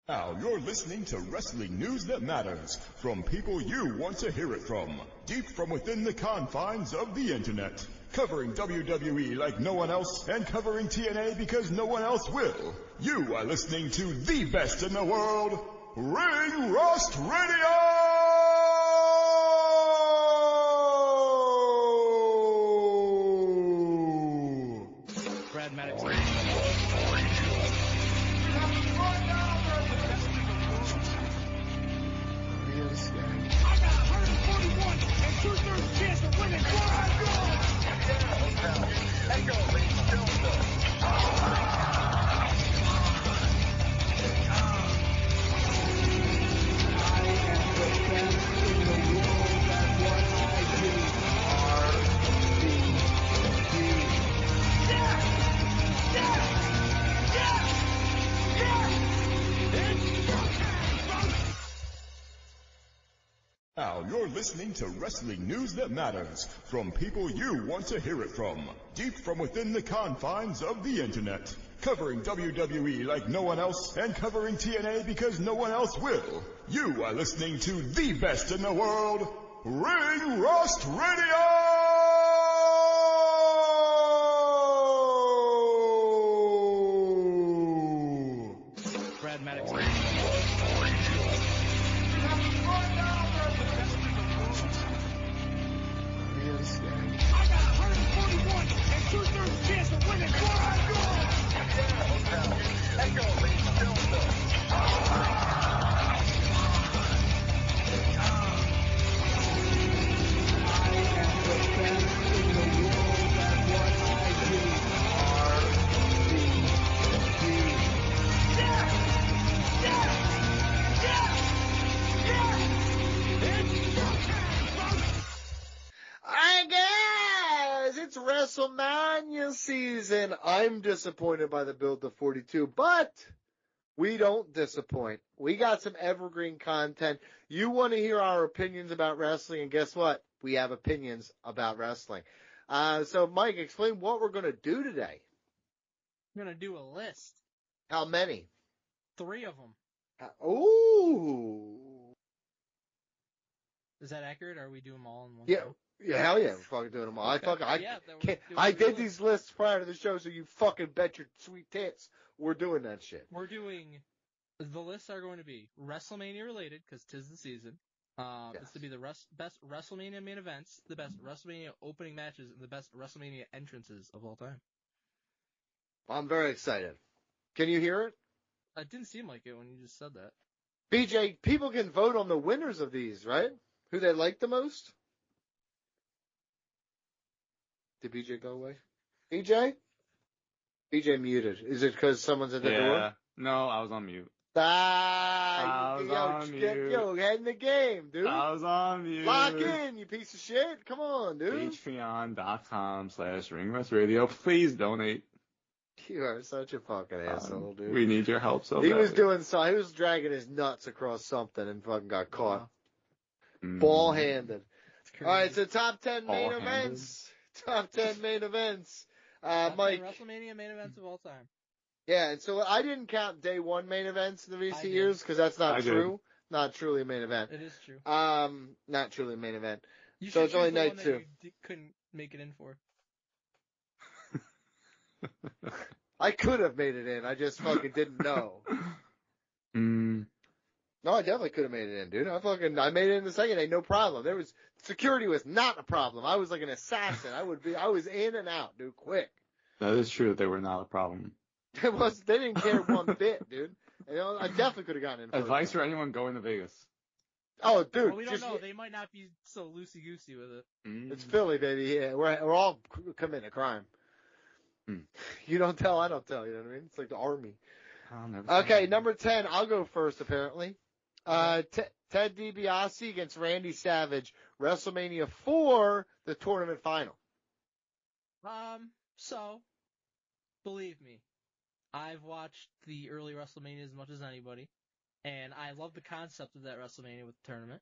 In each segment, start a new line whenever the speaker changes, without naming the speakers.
Now you're listening to wrestling news that matters from people you want to hear it from, deep from within the confines of the internet. Covering WWE like no one else and covering TNA because no one else will. You are listening to the best in the world, Ring Rust Radio!
Brad Maddox.
I got 141 and 2/3 chance of winning.
Now you're listening to wrestling news that matters from people you want to hear it from, deep from within the confines of the internet. Covering WWE like no one else and covering TNA because no one else will. You are listening to the best in the world, Ring Rust Radio!
Brad Maddox.
I got 141 and 2/3 chance of winning.
Alright guys, it's WrestleMania season. I'm disappointed by the build to 42, but we don't disappoint. We got some evergreen content. You want to hear our opinions about wrestling, and guess what? We have opinions about wrestling. So Mike, explain what we're going to do today.
I'm going to do a list.
How many?
3 of them.
Ooh.
Is that accurate, or are we doing them all in one
Yeah.
show?
Yeah, hell yeah, we're fucking doing them all.
Okay.
I did these lists prior to the show, so you fucking bet your sweet tits we're doing that shit.
The lists are going to be WrestleMania related, because 'tis the season.
Yes.
It's to be the best WrestleMania main events, the best WrestleMania opening matches, and the best WrestleMania entrances of all time.
I'm very excited. Can you hear it?
It didn't seem like it when you just said that.
BJ, people can vote on the winners of these, right? Who they like the most? Did BJ go away? BJ? BJ muted. Is it because someone's at the door?
No, I was on mute.
Head in the game, dude.
I was on mute.
Lock in, you piece of shit. Come on, dude.
Patreon.com/ringrusradio. Please donate.
You are such a fucking asshole, dude.
We need your help so
He
badly.
he was dragging his nuts across something and fucking got caught. Ball-handed. All right, so top 10 main events. Top 10 main events. Mike.
WrestleMania main events of all time.
Yeah, and so I didn't count day one main events in the recent years because that's not true. Not truly a main event.
It is true.
Not truly a main event.
You
So it's only
the one
night
that
2.
You couldn't make it in for.
I could have made it in. I just fucking didn't know. No, I definitely could have made it in, dude. I made it in the second day, no problem. Security was not a problem. I was like an assassin. I was in and out, dude, quick.
That is true. They were not a problem.
They didn't care one bit, dude. I definitely could have gotten in.
Advice for anyone going to Vegas.
Oh, dude.
Well, we don't know. They might not be so loosey-goosey with it.
It's Philly, baby. Yeah, we're all committing a crime. You don't tell, I don't tell. You know what I mean? It's like the army. Okay, number 10. I'll go first, apparently. Ted DiBiase against Randy Savage, WrestleMania 4, the tournament final.
So, believe me, I've watched the early WrestleMania as much as anybody, and I love the concept of that WrestleMania with the tournament.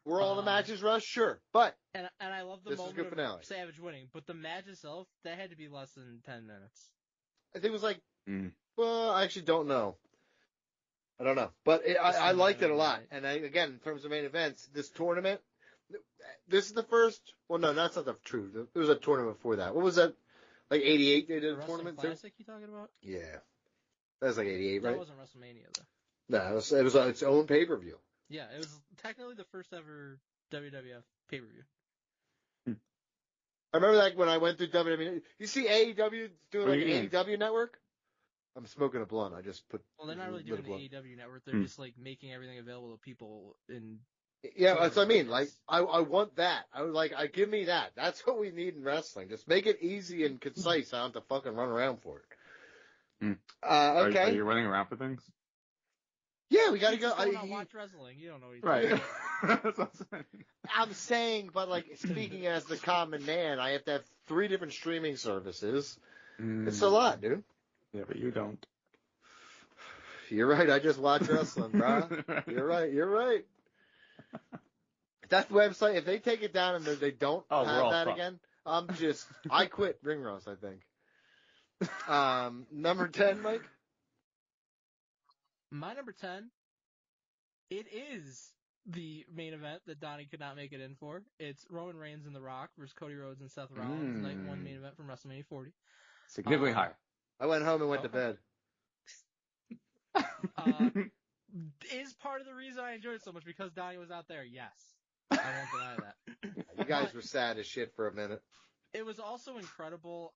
Were all the matches rushed? Sure, but
and I love the moment of Savage winning, but the match itself, that had to be less than 10 minutes.
I think it was like, well, I actually don't know. I don't know, but I liked it a lot.
Right.
And again, in terms of main events, this tournament, this is the first. Well, no, that's not the truth. There was a tournament before that. What was that? Like '88, they did
The
a
Wrestling
tournament too.
Classic you talking about?
Yeah, that was like '88,
That
right?
wasn't WrestleMania though.
No, it was its own pay per view.
Yeah, it was technically the first ever WWF pay-per-view.
I remember that when I went through WWE. You see AEW doing
What
like
do you
an
mean?
AEW network? I'm smoking a blunt. I just put.
Well, they're not really
lit
doing
a
the
blunt.
AEW network. They're just like making everything available to people in.
Yeah, that's what I mean.
markets.
Like, I want that. I was like, give me that. That's what we need in wrestling. Just make it easy and concise. I don't have to fucking run around for it.
Hmm.
Okay.
Are you running around for things?
Yeah, we gotta
You
go.
just don't know, watch wrestling. You don't know. What
Right.
you're
That's what I'm saying.
I'm saying, but like speaking as the common man, I have to have 3 different streaming services. It's a lot, dude.
Yeah, but you don't.
You're right. I just watch wrestling, bro. You're right. You're right. That website, if they take it down and they don't
Oh, we're
have
all
that
fucked.
again, I quit Ring Roast, I think. Number 10, Mike?
My number 10, it is the main event that Donnie could not make it in for. It's Roman Reigns and The Rock versus Cody Rhodes and Seth Rollins, night 1 main event from WrestleMania 40.
Significantly higher.
I went home and went to bed.
Is part of the reason I enjoyed it so much because Donnie was out there? Yes. I won't deny that.
You guys were sad as shit for a minute.
It was also incredible.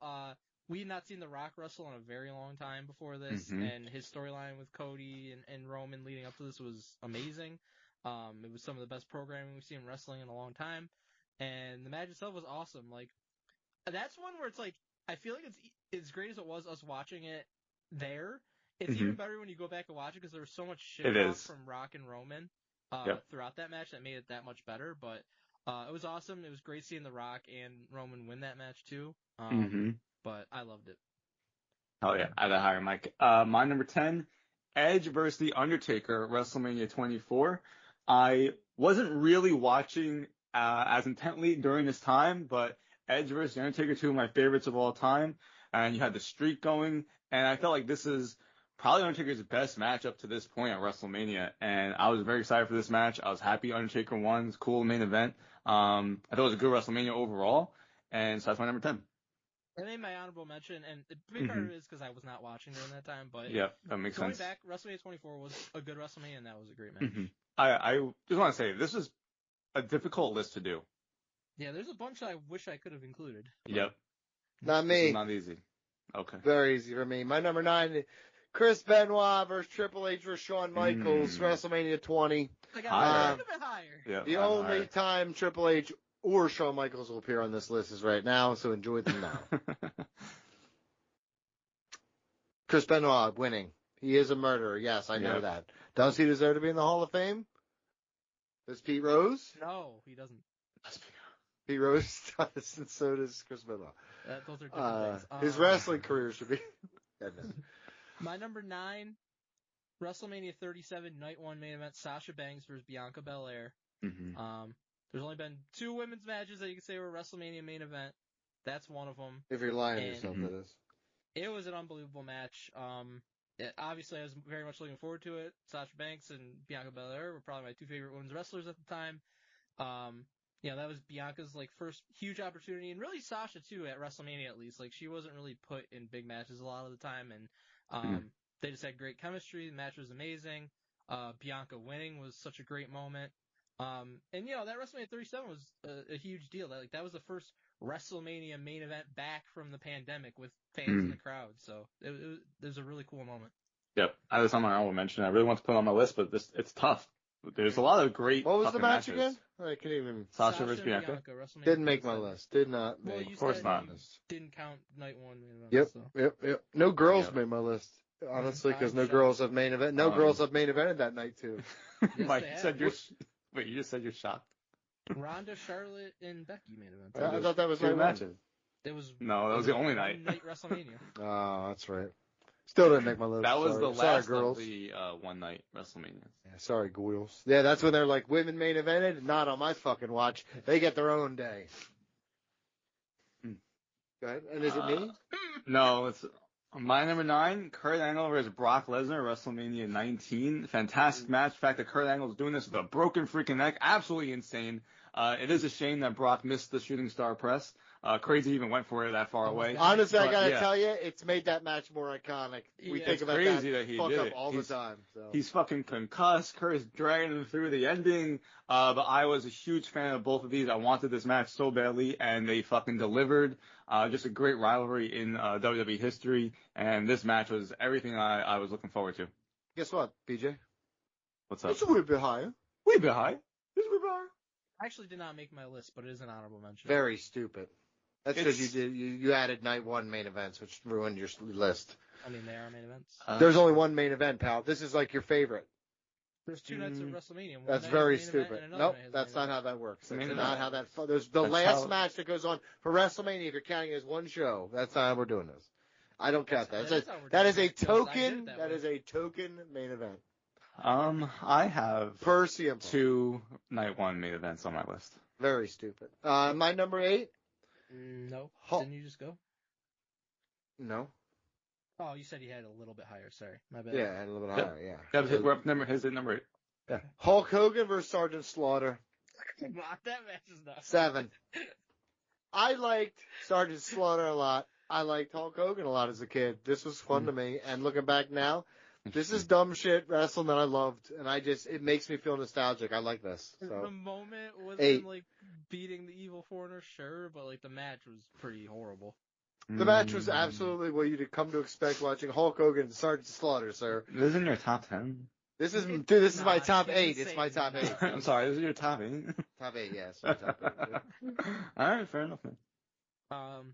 We had not seen The Rock wrestle in a very long time before this, and his storyline with Cody and Roman leading up to this was amazing. It was some of the best programming we've seen in wrestling in a long time, and the match itself was awesome. Like, that's one where it's like, I feel like it's as great as it was us watching it there. It's even better when you go back and watch it because there was so much shit talk from Rock and Roman throughout that match that made it that much better. But it was awesome. It was great seeing The Rock and Roman win that match too. But I loved it.
Oh yeah, I had a higher Mike. My number 10, Edge versus The Undertaker, WrestleMania 24. I wasn't really watching as intently during this time, but Edge versus The Undertaker, 2 of my favorites of all time. And you had the streak going, and I felt like this is probably Undertaker's best match up to this point at WrestleMania. And I was very excited for this match. I was happy Undertaker won. It's a cool main event. I thought it was a good WrestleMania overall, and so that's my number 10.
I made my honorable mention, and the big part of it is because I was not watching during that time, but
yeah, that makes
going
sense.
back, WrestleMania 24 was a good WrestleMania, and that was a great match.
I just want to say, this is a difficult list to do.
Yeah, there's a bunch I wish I could have included.
Yep.
Not
This
me.
is not easy. Okay.
Very easy for me. My number 9, Chris Benoit versus Triple H versus Shawn Michaels, WrestleMania 20.
I got
Higher.
a little bit higher.
Yeah,
The only time Triple H or Shawn Michaels will appear on this list is right now, so enjoy them now. Chris Benoit winning. He is a murderer. Yes, I know that. Does he deserve to be in the Hall of Fame? Does Pete Rose?
No, he doesn't.
Pete Rose does, and so does Chris Benoit.
Those are different things.
His wrestling career should be.
My number 9, WrestleMania 37, night 1 main event, Sasha Banks versus Bianca Belair. There's only been 2 women's matches that you can say were WrestleMania main event. That's one of them.
If you're lying to yourself, that is.
It was an unbelievable match. Obviously, I was very much looking forward to it. Sasha Banks and Bianca Belair were probably my 2 favorite women's wrestlers at the time. That was Bianca's first huge opportunity, and really Sasha too at WrestleMania at least. She wasn't really put in big matches a lot of the time, and they just had great chemistry. The match was amazing. Bianca winning was such a great moment. And that WrestleMania 37 was a huge deal. That was the first WrestleMania main event back from the pandemic with fans in the crowd. So it was a really cool moment.
Yep. I was on my honorable mention. I really want to put it on my list, but it's tough. There's a lot of great.
What was the match
matches.
again? I couldn't even.
Sasha versus Bianca.
Didn't make my list. Did not
Well,
make.
you
Of course
said
not.
you didn't count night 1 main event.
Yep,
So.
yep. No girls made my list, honestly, because no girls have main event. No girls have main evented that night too.
Yes,
Mike,
they
you
have.
said you're. Wait, you just said you're shocked.
Ronda, Charlotte, and Becky main event.
I thought that was
2
night
matches.
It was
No, that was the only night.
Night WrestleMania.
Oh, that's right. Still didn't make my list.
That was
sorry.
the
Sorry,
last
girls.
of the one night WrestleMania.
Yeah, sorry, Goyles. Yeah, that's when they're like, women main evented. Not on my fucking watch. They get their own day. Go ahead. And is it me?
No, it's My number 9, Kurt Angle versus Brock Lesnar, WrestleMania 19. Fantastic match. The fact that Kurt Angle is doing this with a broken freaking neck, absolutely insane. It is a shame that Brock missed the shooting star press. Crazy even went for it that far away.
Honestly, I gotta
yeah.
tell you, it's made that match more iconic. We think
It's
about
crazy
that
he
fuck
did
up
it.
all the time. So.
He's fucking concussed. Kurt is dragging him through the ending. But I was a huge fan of both of these. I wanted this match so badly, and they fucking delivered. Just a great rivalry in WWE history, and this match was everything I was looking forward to.
Guess what, BJ?
What's up?
It's a wee bit higher.
Way bit high. It's way bit higher.
I actually did not make my list, but it is an honorable mention.
Very stupid. That's because you added night one main events, which ruined your list.
I mean, they are main events.
There's only one main event, pal. This is like your favorite.
There's 2 nights of WrestleMania. One
That's
night
very
has a main event
stupid.
and another
Nope,
night has a
that's
main
not
event.
how that works. That's
Main
not
event.
how that. There's the
That's
last
how-
match that goes on for WrestleMania. If you're counting it as one show, that's not how we're doing this. I don't count that. That is a token. That is a token main event.
I have
Per CM Punk.
2 night 1 main events on my list.
Very stupid. My number 8.
No.
Ho-
Didn't you just go?
No.
Oh, you said you had a little bit higher. Sorry. My bad.
Yeah, and a little bit
Yep.
higher. Yeah.
We're up number 8. Yeah.
Hulk Hogan versus Sergeant Slaughter.
That match is nuts.
7. I liked Sergeant Slaughter a lot. I liked Hulk Hogan a lot as a kid. This was fun to me. And looking back now, this is dumb shit wrestling that I loved. And it makes me feel nostalgic. I like this.
The
So
moment with
8.
him, like, beating the evil foreigner, sure, but, like, the match was pretty horrible.
The match was absolutely what you'd come to expect watching Hulk Hogan and Sergeant Slaughter, sir.
This is in your top 10.
This is my top
it's
8.
insane.
It's my top 8.
I'm sorry, this is your top 8.
Top 8, yes. My top 8.
Alright, fair enough, man.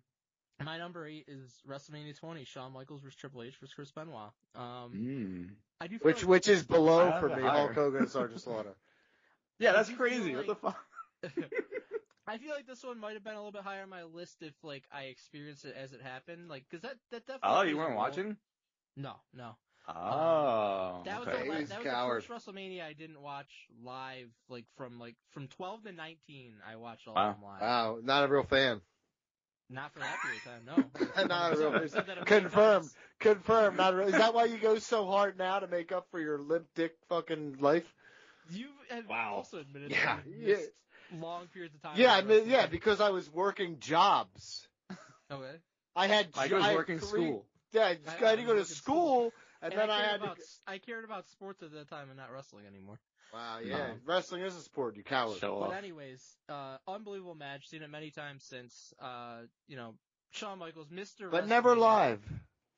My number 8 is WrestleMania 20, Shawn Michaels versus Triple H versus Chris Benoit. I do feel
Which is below
I
for
have
me,
it higher.
Hulk Hogan and Sergeant Slaughter.
Yeah, that's
I do feel
crazy. What the fuck?
I feel like this one might have been a little bit higher on my list if, like, I experienced it as it happened. Like, cause that definitely.
Oh, you
plays a
weren't
role.
watching?
No.
Oh.
That was
okay.
the,
He's
that
a
was
coward.
the first WrestleMania I didn't watch live. Like from 12 to 19, I watched all
Wow.
of them live.
Wow, not a real fan.
Not for that period of time, no.
Not a real
I've said that a million
Confirm.
times.
Confirm. Not a real. Is that why you go so hard now to make up for your limp dick fucking life?
You have
Wow.
also admitted
Yeah,
that you
yeah.
missed long periods of time.
Yeah, I
on
mean,
wrestling.
yeah, because I was working jobs.
Okay.
I had.
Mike was
I had
working
3
school.
Yeah, I
I
had to go to
was working
school, and then I had to.
I cared about sports at that time and not wrestling anymore.
Wow, yeah, wrestling is a sport, you coward.
Show
But
off.
anyways, unbelievable match. Seen it many times since. Shawn Michaels, Mr.
But never
WrestleMania.
live.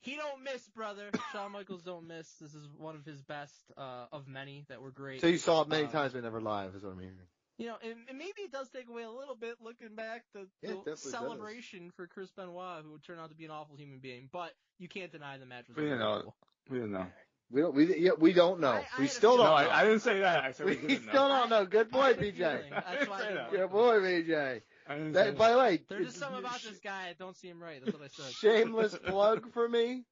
He don't miss, brother. Shawn Michaels don't miss. This is one of his best of many that were great.
So you saw it many times, but never live, is what I'm hearing.
And maybe it does take away a little bit looking back the
Yeah, it definitely
celebration for Chris Benoit, who would turn out to be an awful human being. But you can't deny the match was
We didn't know.
unbelievable.
We didn't know.
We don't know.
I
We
had a
still don't
feeling.
know.
I didn't say that. I said we
We
didn't
still
know.
don't know. Good
I
boy,
had a
BJ.
feeling. That's why I didn't like
Good
him.
boy, BJ.
I didn't say
By the way,
There's just something about this guy I don't see him right. That's what I said.
shameless plug for me.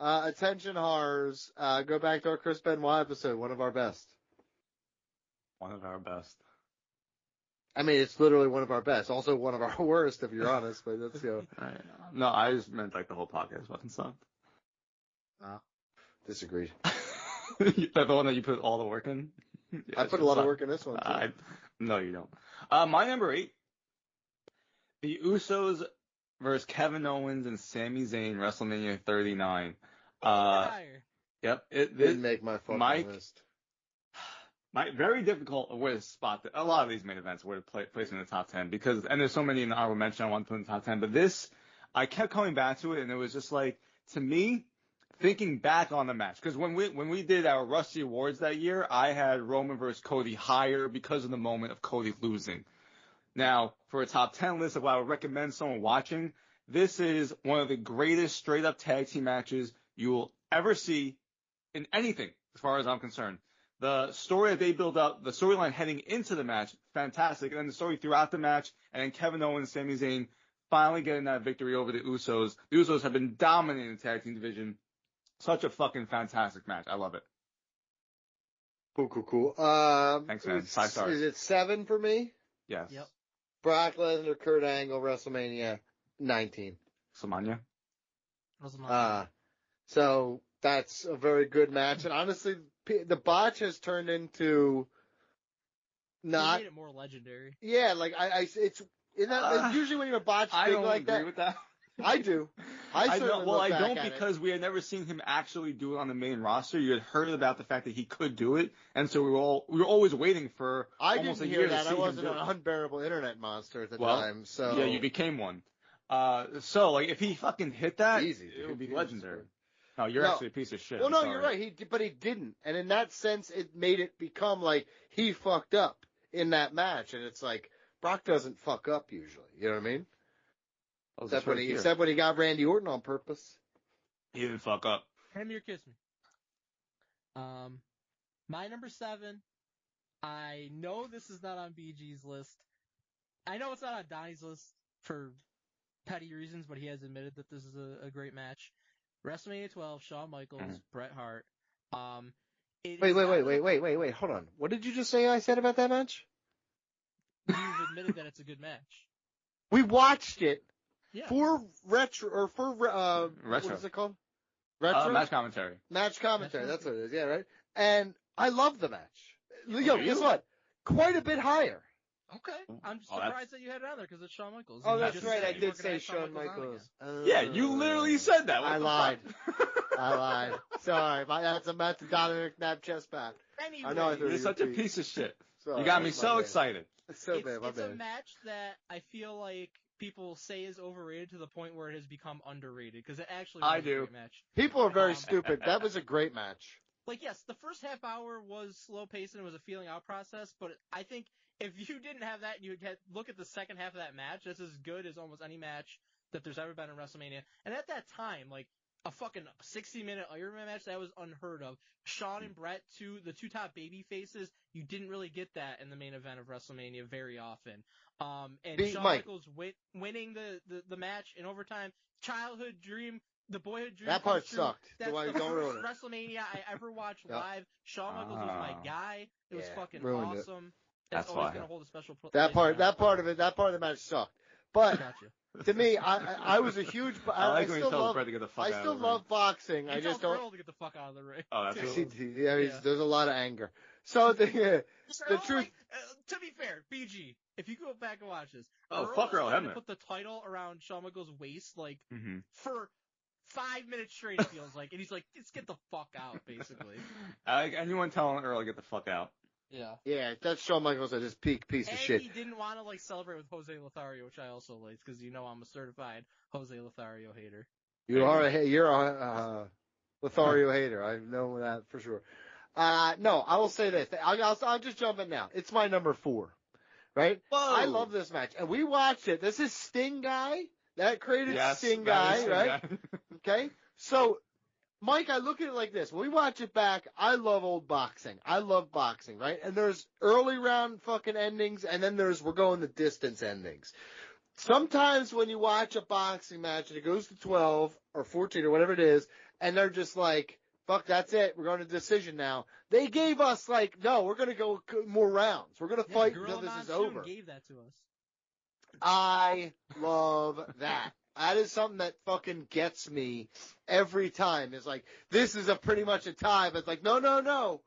Attention horrors. Go back to our Chris Benoit episode, one of our best.
One of our best.
I mean, it's literally one of our best. Also one of our worst, if you're honest. But that's
No, I just meant like the whole podcast fucking sucked.
disagreed.
That the one that you put all the work in? Yeah,
I
it
put a lot of
sucked.
work in this one too.
No, you don't. My number 8, the Usos versus Kevin Owens and Sami Zayn, WrestleMania 39.
Higher.
Yep.
Didn't make my fucking
Mike-
list.
Very difficult way to spot a lot of these main events where to place in the top 10 and there's so many in the honorable mention I want to put in the top 10, but this, I kept coming back to it and it was just like, to me, thinking back on the match, because when we did our Rusty Awards that year, I had Roman versus Cody higher because of the moment of Cody losing. Now, for a top 10 list of what I would recommend someone watching, this is one of the greatest straight up tag team matches you will ever see in anything, as far as I'm concerned. The story that they build up, the storyline heading into the match, fantastic. And then the story throughout the match, and then Kevin Owens, Sami Zayn finally getting that victory over the Usos. The Usos have been dominating the tag team division. Such a fucking fantastic match. I love it.
Cool.
Thanks, man. 5 stars.
Is it 7 for me?
Yes.
Yep.
Brock Lesnar, Kurt Angle, WrestleMania 19.
Samanya?
Wasn't mine.
So that's a very good match. And honestly, the botch has turned into
They
not.
made it more legendary.
Yeah, like it's usually when you're a botch
I
thing
don't
like
agree
that.
with that.
I do. I certainly look
I
back
don't
at it.
because we had never seen him actually do it on the main roster. You had heard about the fact that he could do it, and so we were always waiting for
I
almost
didn't
a
hear
year
that.
to see
I
him
wasn't
do
an
it.
unbearable internet monster at the
Well,
time. So
yeah, you became one. So like if he fucking hit that,
Easy,
it
dude.
would be
Jesus
legendary.
Christ.
No, you're
No.
actually a piece of shit.
Well,
I'm
no,
sorry.
you're right. But he didn't, and in that sense, it made it become like he fucked up in that match, and it's like Brock doesn't fuck up usually. You know what I mean?
That was his
Except
first year.
except when he got Randy Orton on purpose.
He didn't fuck up.
Ham your kiss me. My number 7. I know this is not on BG's list. I know it's not on Donnie's list for petty reasons, but he has admitted that this is a great match. WrestleMania 12, Shawn Michaels, Bret Hart.
Wait. Hold on. What did you just say I said about that match?
You've admitted that it's a good match.
We watched it
Yeah.
for retro. What is it called? Retro?
Match commentary.
Match commentary.
Match
That's what it is. Yeah, right. And I love the match.
Yeah,
Yo,
do
guess
you?
what? Quite a bit higher.
Okay. I'm
Oh,
surprised that you had it on there because it's Shawn Michaels.
Oh,
And you
that's
just
right.
said
I
you
did
weren't gonna
say
have
Shawn
on
Michaels.
Yeah, you literally said that. What
I
the
lied.
fuck?
I lied. Sorry. That's a Matt Dominic Knapp chest pad.
Anyway,
I know I threw
You're
you
such a
feet.
piece of shit.
Sorry,
You got me
my
so
bad.
excited.
So bad, my
it's a
bad.
match that I feel like people say is overrated to the point where it has become underrated because it actually was
I
a
do.
great match.
People are very stupid. That was a great match.
Like, yes, the first half hour was slow paced and it was a feeling out process, but I think if you didn't have that and you had look at the second half of that match, that's as good as almost any match that there's ever been in WrestleMania. And at that time, like, a fucking 60-minute Iron Man match, that was unheard of. Shawn and Bret, the two top baby faces, you didn't really get that in the main event of WrestleMania very often. And Shawn Michaels winning the match in overtime, childhood dream, the boyhood dream.
That part
true.
sucked.
That's
Don't
the
ruin
first
it.
WrestleMania I ever watched
Yep.
live. Shawn Michaels was my guy. It was fucking
ruined it.
awesome.
That's
always
why.
gonna hold a special place.
That part of the match sucked. But
Gotcha.
to me, I was a huge.
I like
I
when you
still
tell
love.
Bret to get the fuck
I
out
still
of the
love boxing.
You
I just
tell
don't.
Thrill to get the fuck out of the ring.
Oh, that's
too.
cool.
There's a lot of anger. So the truth.
Like, to be fair, BG, if you go back and watch this,
Oh,
Earl
fuck
was
Earl
trying to
Hebner.
put the title around Shawn Michaels' waist, like,
Mm-hmm.
for 5 minutes straight, it feels like. And he's like, let's get the fuck out, basically.
I like anyone telling Earl to get the fuck out.
Yeah.
Yeah, that's Shawn Michaels at his peak piece of
And
shit.
he didn't want to, like, celebrate with Jose Lothario, which I also liked, because you know I'm a certified Jose Lothario hater.
You're a Lothario hater. I know that for sure. No, I will say this. I'll just jump in now. It's my number 4. Right?
Whoa.
I love this match. And we watched it. This is Sting Guy. That created Sting
that
Guy,
is Sting
right?
Guy.
Okay? So, Mike, I look at it like this. When we watch it back, I love old boxing. I love boxing, right? And there's early round fucking endings, and then we're going the distance endings. Sometimes when you watch a boxing match and it goes to 12 or 14 or whatever it is, and they're just like, fuck, that's it. We're going to decision now. They gave us like, no, we're going to go more rounds. We're going to fight until this is over.
Gave that to us.
I love that. That is something that fucking gets me every time. It's like, this is pretty much a tie, but it's like, no.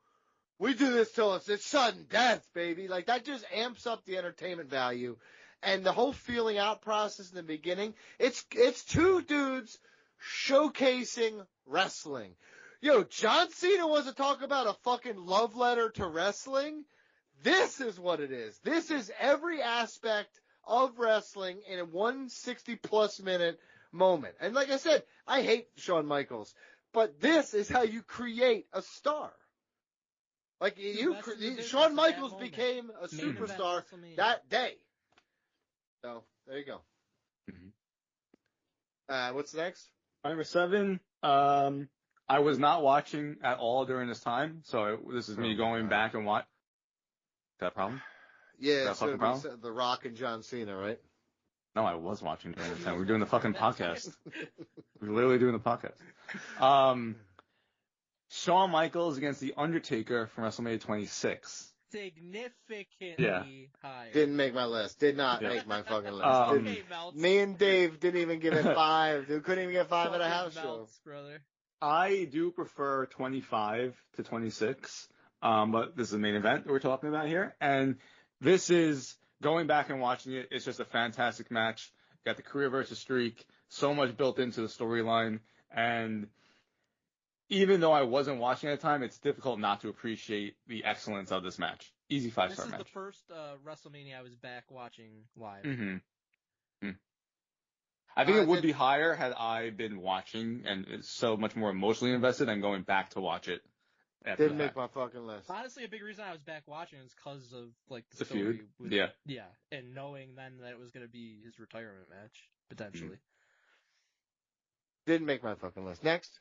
We do this till it's sudden death, baby. Like, that just amps up the entertainment value. And the whole feeling out process in the beginning, it's two dudes showcasing wrestling. Yo, John Cena wants to talk about a fucking love letter to wrestling. This is what it is. This is every aspect of wrestling in a 160-plus minute moment. And like I said, I hate Shawn Michaels, but this is how you create a star. Like, Shawn Michaels became a superstar that day. So, there you go.
Mm-hmm.
What's next?
Number 7, I was not watching at all during this time, so this is me going back and watch. Is that a problem?
Yeah,
it's
The Rock and John Cena, right?
No, I was watching during this time. We're doing the fucking podcast. We're literally doing the podcast. Shawn Michaels against The Undertaker from WrestleMania 26.
Significantly higher.
Didn't make my list. Did not make my fucking list.
Okay, Melts.
Me and Dave didn't even give it 5. Dude, couldn't even get 5 at a house show.
Melts, brother.
I do prefer 25 to 26, but this is the main event that we're talking about here. And this is, going back and watching it, it's just a fantastic match. Got the career versus streak, so much built into the storyline. And even though I wasn't watching at the time, it's difficult not to appreciate the excellence of this match. Easy 5-star match.
This is the first WrestleMania I was back watching live.
Mm-hmm. I think it would be higher had I been watching and it's so much more emotionally invested and going back to watch it.
Didn't make my fucking list.
Honestly, a big reason I was back watching is because of like the
feud.
story. Yeah, and knowing then that it was going to be his retirement match potentially.
Didn't make my fucking list. Next,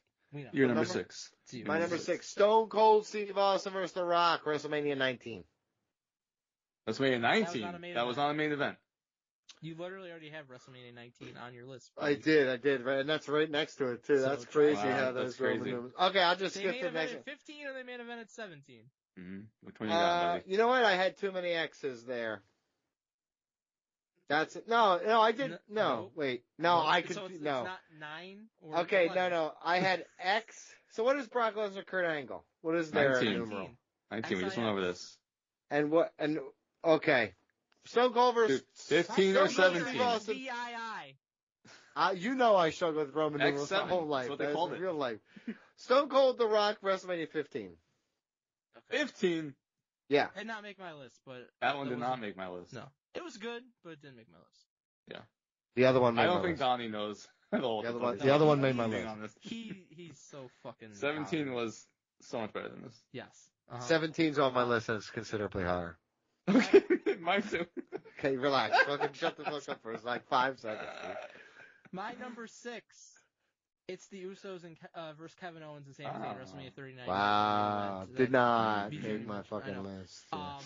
you're number 6.
My number 6, Stone Cold Steve Austin versus The Rock, WrestleMania 19.
WrestleMania 19. That was not a main event.
You literally already have WrestleMania 19 on your list.
I did, right, and that's right next to it too. So that's crazy how those Roman numbers. Okay, I'll just skip to the next one.
15 and they main event at 17.
Which one you got, buddy?
You know what? I had too many X's there. That's it. No, I didn't. Wait. No, I could.
So it's
no.
It's not 9 or
Okay,
11.
no. I had X. So what is Brock Lesnar, Kurt Angle? What is their
19.
numeral?
19. We just went over this.
And what? And okay. Stone Cold versus
15 or 17.
VII.
You know I struggle with Roman numerals my whole life.
That's what they called it.
Real life. Stone Cold, The Rock, WrestleMania 15.
Okay.
15.
Yeah.
Did not make my list, but
that one did not make my list.
No, it was good, but it didn't make my list.
Yeah.
The other one.
I don't think Donnie knows at all.
The other one made my list.
He's so fucking.
17 was so much better than this.
Yes.
17's on my list and it's considerably higher.
Okay, mine too.
Okay, relax. Fucking shut the fuck up for like 5 seconds. Dude.
My number 6. It's the Usos and versus Kevin Owens and Sami Zayn WrestleMania 39.
Wow, did not make my fucking list.
Yeah.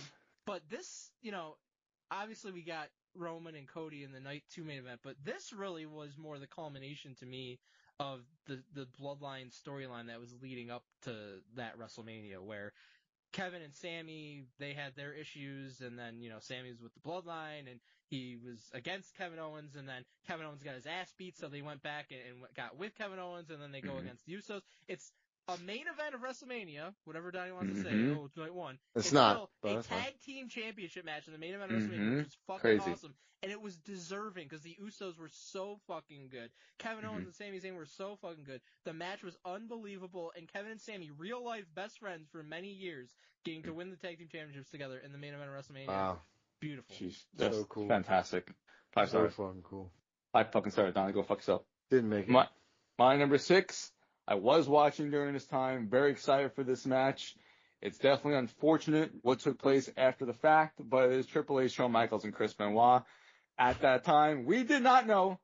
But this, obviously we got Roman and Cody in the night 2 main event, but this really was more the culmination to me of the Bloodline storyline that was leading up to that WrestleMania, where Kevin and Sami, they had their issues, and then, Sami was with the Bloodline, and he was against Kevin Owens, and then Kevin Owens got his ass beat, so they went back and got with Kevin Owens, and then they go against the Usos. It's a main event of WrestleMania, whatever Donnie wants to say. Oh, it's night 1.
It's not.
Still a tag team championship match in the main event of WrestleMania, which was fucking awesome. And it was deserving because the Usos were so fucking good. Kevin Owens and Sami Zayn were so fucking good. The match was unbelievable, and Kevin and Sami, real life best friends for many years, getting to win the tag team championships together in the main event of WrestleMania.
Wow.
Beautiful.
Jeez, that's
so cool.
Fantastic. 5 stars.
So fucking cool.
5 fucking stars, Donnie. Go fuck yourself.
Didn't make it.
My number 6, I was watching during this time. Very excited for this match. It's definitely unfortunate what took place after the fact, but it is Triple H, Shawn Michaels, and Chris Benoit. At that time, we did not know.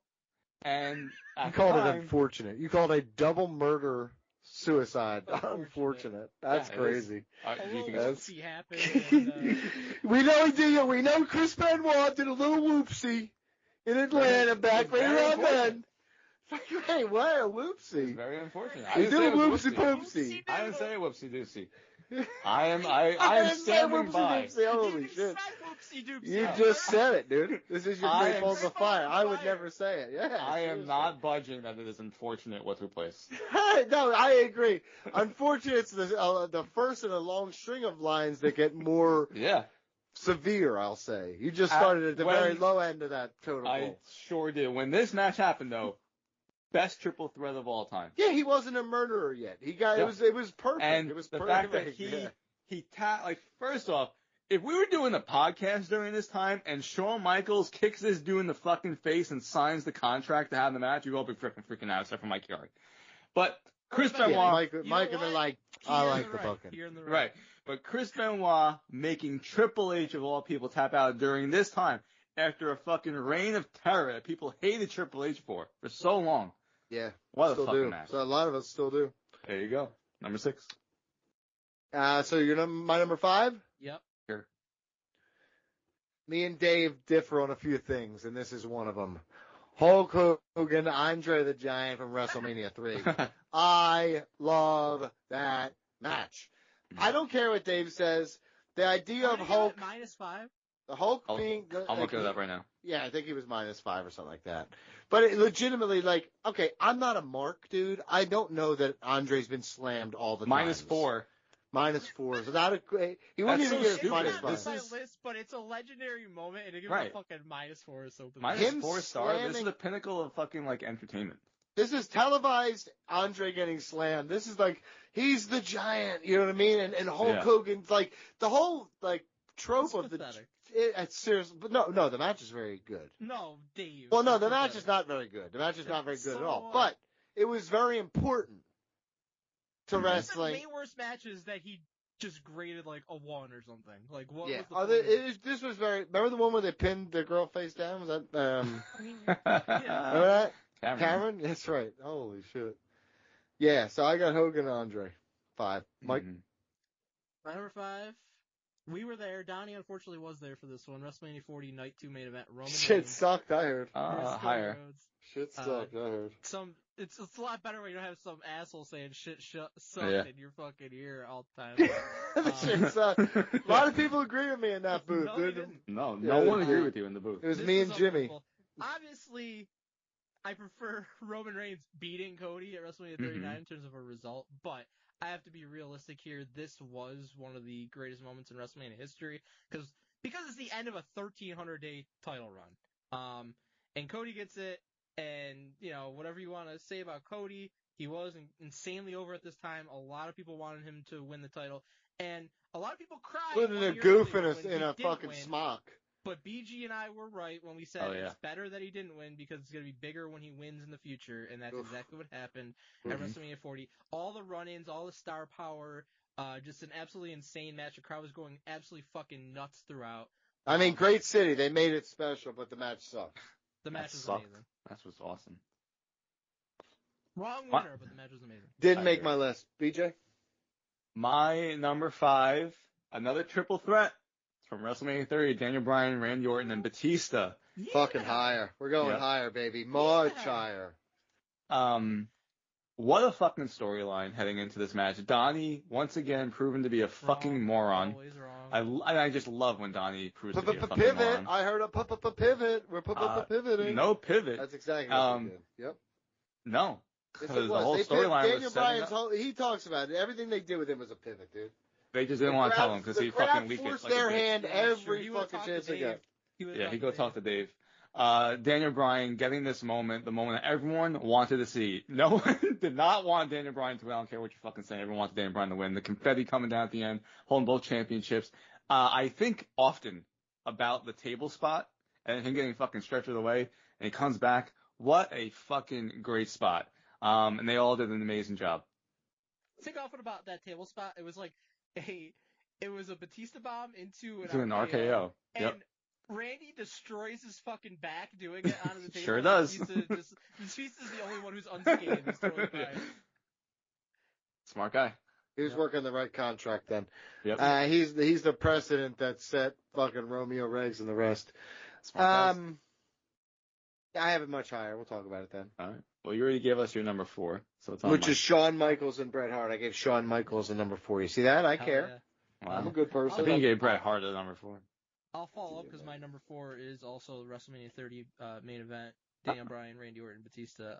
And
you called it unfortunate. You called a double murder suicide unfortunate. That's crazy.
Whoopsie happened.
We know Chris Benoit did a little whoopsie in Atlanta back right around then. Hey, what a whoopsie!
It's very unfortunate.
He did a whoopsie poopsie.
I didn't say a whoopsie doopsie. I am standing by.
Holy shit! You just said it, dude. This is your great balls of fire. I would never say it. Yeah.
I am not budging that it is unfortunate what took place.
No, I agree. Unfortunately, it's the first in a long string of lines that get more severe, I'll say. You just started at the very low end of that totem pole.
I sure did. When this match happened, though, best triple threat of all time.
Yeah, he wasn't a murderer yet. It was perfect.
And
it was
the
perfect.
fact that he first off, if we were doing a podcast during this time and Shawn Michaels kicks this dude in the fucking face and signs the contract to have the match, you'd all be freaking out, except for Mike Yarry. But Chris Benoit,
Mike would be like, I like the booking.
Right. But Chris Benoit making Triple H of all people tap out during this time after a fucking reign of terror that people hated Triple H for so long.
Yeah.
What a fucking match.
So a lot of us still do.
There you go. Number 6.
So you're my number 5?
Yep.
Sure.
Me and Dave differ on a few things, and this is one of them. Hulk Hogan, Andre the Giant from WrestleMania 3. I love that match. I don't care what Dave says. The idea of Hulk.
-5?
The Hulk being...
I'm looking it up right now.
Yeah, I think he was -5 or something like that. But it legitimately, like, okay, I'm not a mark, dude. I don't know that Andre's been slammed all the time.
-4.
-4. So not a great... He wouldn't
That's
even
so
get
stupid.
-5.
This is my list, but it's a legendary moment, and to give
Right.
it a fucking -4 is so
-4
Him
star. This is
slamming-
the pinnacle of fucking, like, entertainment.
This is televised Andre getting slammed. This is like, he's the giant, you know what I mean? And Hulk Hogan's like, the whole, like, trope
It's
of
pathetic.
it's serious. But no, the match is very good.
No, Dave.
Well, no,
it's
the match
pathetic.
is not very good. The match is not very good at all.
So-
But it was very important to
Mhm.
It's the
wrestling.
way worse matches that he just graded like a 1 or something. Like, what
Yeah.
was the point of it?
This was very, remember the one where they pinned the girl face down? Was that, remember
Yeah.
that?
Cameron.
Cameron? That's right. Holy shit. Yeah, so I got Hogan and Andre. 5. Mike?
Mhm.
My number 5. We were there. Donnie unfortunately was there for this one. WrestleMania 40 Night 2 main event. Roman
Shit
Reigns
sucked, I heard.
versus Cody
Higher.
Rhodes.
Shit sucked, I heard.
It's a lot better when you don't have some asshole saying shit sucked
Yeah.
in your fucking ear all the time.
The shit sucked. A lot of people agree with me in that booth,
No, they
dude.
didn't.
No
Yeah,
one
it
agreed
was-
with you in the booth.
It was
This
me
is
and Jimmy.
unbelievable. Obviously, I prefer Roman Reigns beating Cody at WrestleMania 39 in terms of a result, but I have to be realistic here. This was one of the greatest moments in WrestleMania history because it's the end of a 1,300-day title run. And Cody gets it, and whatever you want to say about Cody, he was insanely over at this time. A lot of people wanted him to win the title, and a lot of people cried.
Putting a
1 year
goof
earlier
in
when he
a
didn't
fucking
win.
smock.
But BG and I were right when we said
Oh, yeah.
it's better that he didn't win because it's going to be bigger when he wins in the future, and that's
Oof.
exactly what happened at WrestleMania 40. All the run-ins, all the star power, just an absolutely insane match. The crowd was going absolutely fucking nuts throughout.
I mean, great city. They made it special, but the match sucked.
The match
That
was
sucked.
amazing.
That was awesome.
Wrong
What?
winner, but the match was amazing.
Didn't
I
make
agree.
my list. BJ?
My number 5, another triple threat from WrestleMania 30, Daniel Bryan, Randy Orton, and Batista.
Yeah.
Fucking higher. We're going
Yep.
higher, baby. Much
Yeah.
higher.
What a fucking storyline heading into this match. Donnie, once again, proven to be a fucking
Wrong.
moron.
Always wrong.
I just love when Donnie proves to be a fucking
Pivot.
moron.
I heard a pivot. We're pivoting.
No pivot.
That's exactly what they did. Yep.
No.
Yes,
Because
it
the
was.
whole
They
storyline
Daniel
was setting
Bryan's
up.
he talks about it. Everything they did with him was a pivot, dude.
They just didn't want to tell him because he fucking leaked it.
forced
Like a
their
bitch.
hand
Yeah,
every
sure. He would've
fucking
talked to
chance they
Dave.
got.
Yeah, he go talk to Dave. Daniel Bryan getting this moment, the moment that everyone wanted to see. No one did not want Daniel Bryan to win. I don't care what you fucking say. Everyone wants Daniel Bryan to win. The confetti coming down at the end, holding both championships. I think often about the table spot and him getting fucking stretched away, and he comes back. What a fucking great spot. And they all did an amazing job.
Think often about that table spot. It was like it was a Batista bomb into
To an RKO.
And
Yep.
Randy destroys his fucking back doing it onto the table.
Sure
and
does.
Batista's the only one who's unscathed. He's totally fine.
Smart guy.
He was
Yep.
working the right contract then.
Yep.
He's the precedent that set fucking Romeo Reigns and the rest.
Smart guys.
I have it much higher. We'll talk about it then.
All right. Well, you already gave us your number 4, so it's on
Which
mine.
is Shawn Michaels and Bret Hart. I gave Shawn Michaels a number 4. You see that? I
Hell
care.
yeah.
Wow.
I'm a good
I
person.
think you gave Bret Hart a number 4.
I'll follow up because my number 4 is also the WrestleMania 30 main event. Daniel Bryan, Randy Orton, Batista.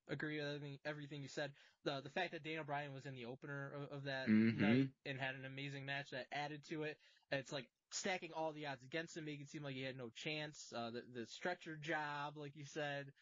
Agree with everything you said. The fact that Daniel Bryan was in the opener of that night and had an amazing match that added to it. It's like stacking all the odds against him, making it seem like he had no chance. The stretcher job, like you said,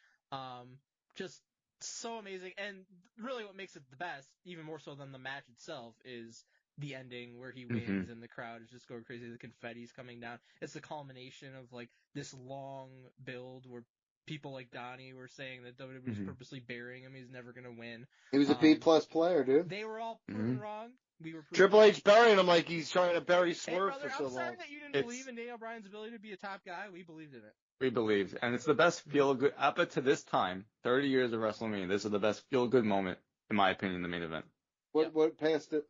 just so amazing. And really, what makes it the best, even more so than the match itself, is the ending where he wins and the crowd is just going crazy. The confetti's coming down. It's the culmination of like this long build where people like Donnie were saying that WWE was purposely burying him. He's never going to win.
He was a B-plus player, dude.
They were all proven wrong. We were proven
Triple
wrong.
H burying him like he's trying to bury
Hey,
Swerve
brother,
for so
I'm sorry
long.
that you didn't believe in Daniel Bryan's ability to be a top guy. We believed in it.
We believed. And it's the best feel-good, up to this time, 30 years of WrestleMania, this is the best feel-good moment, in my opinion, in the main event.
What passed it?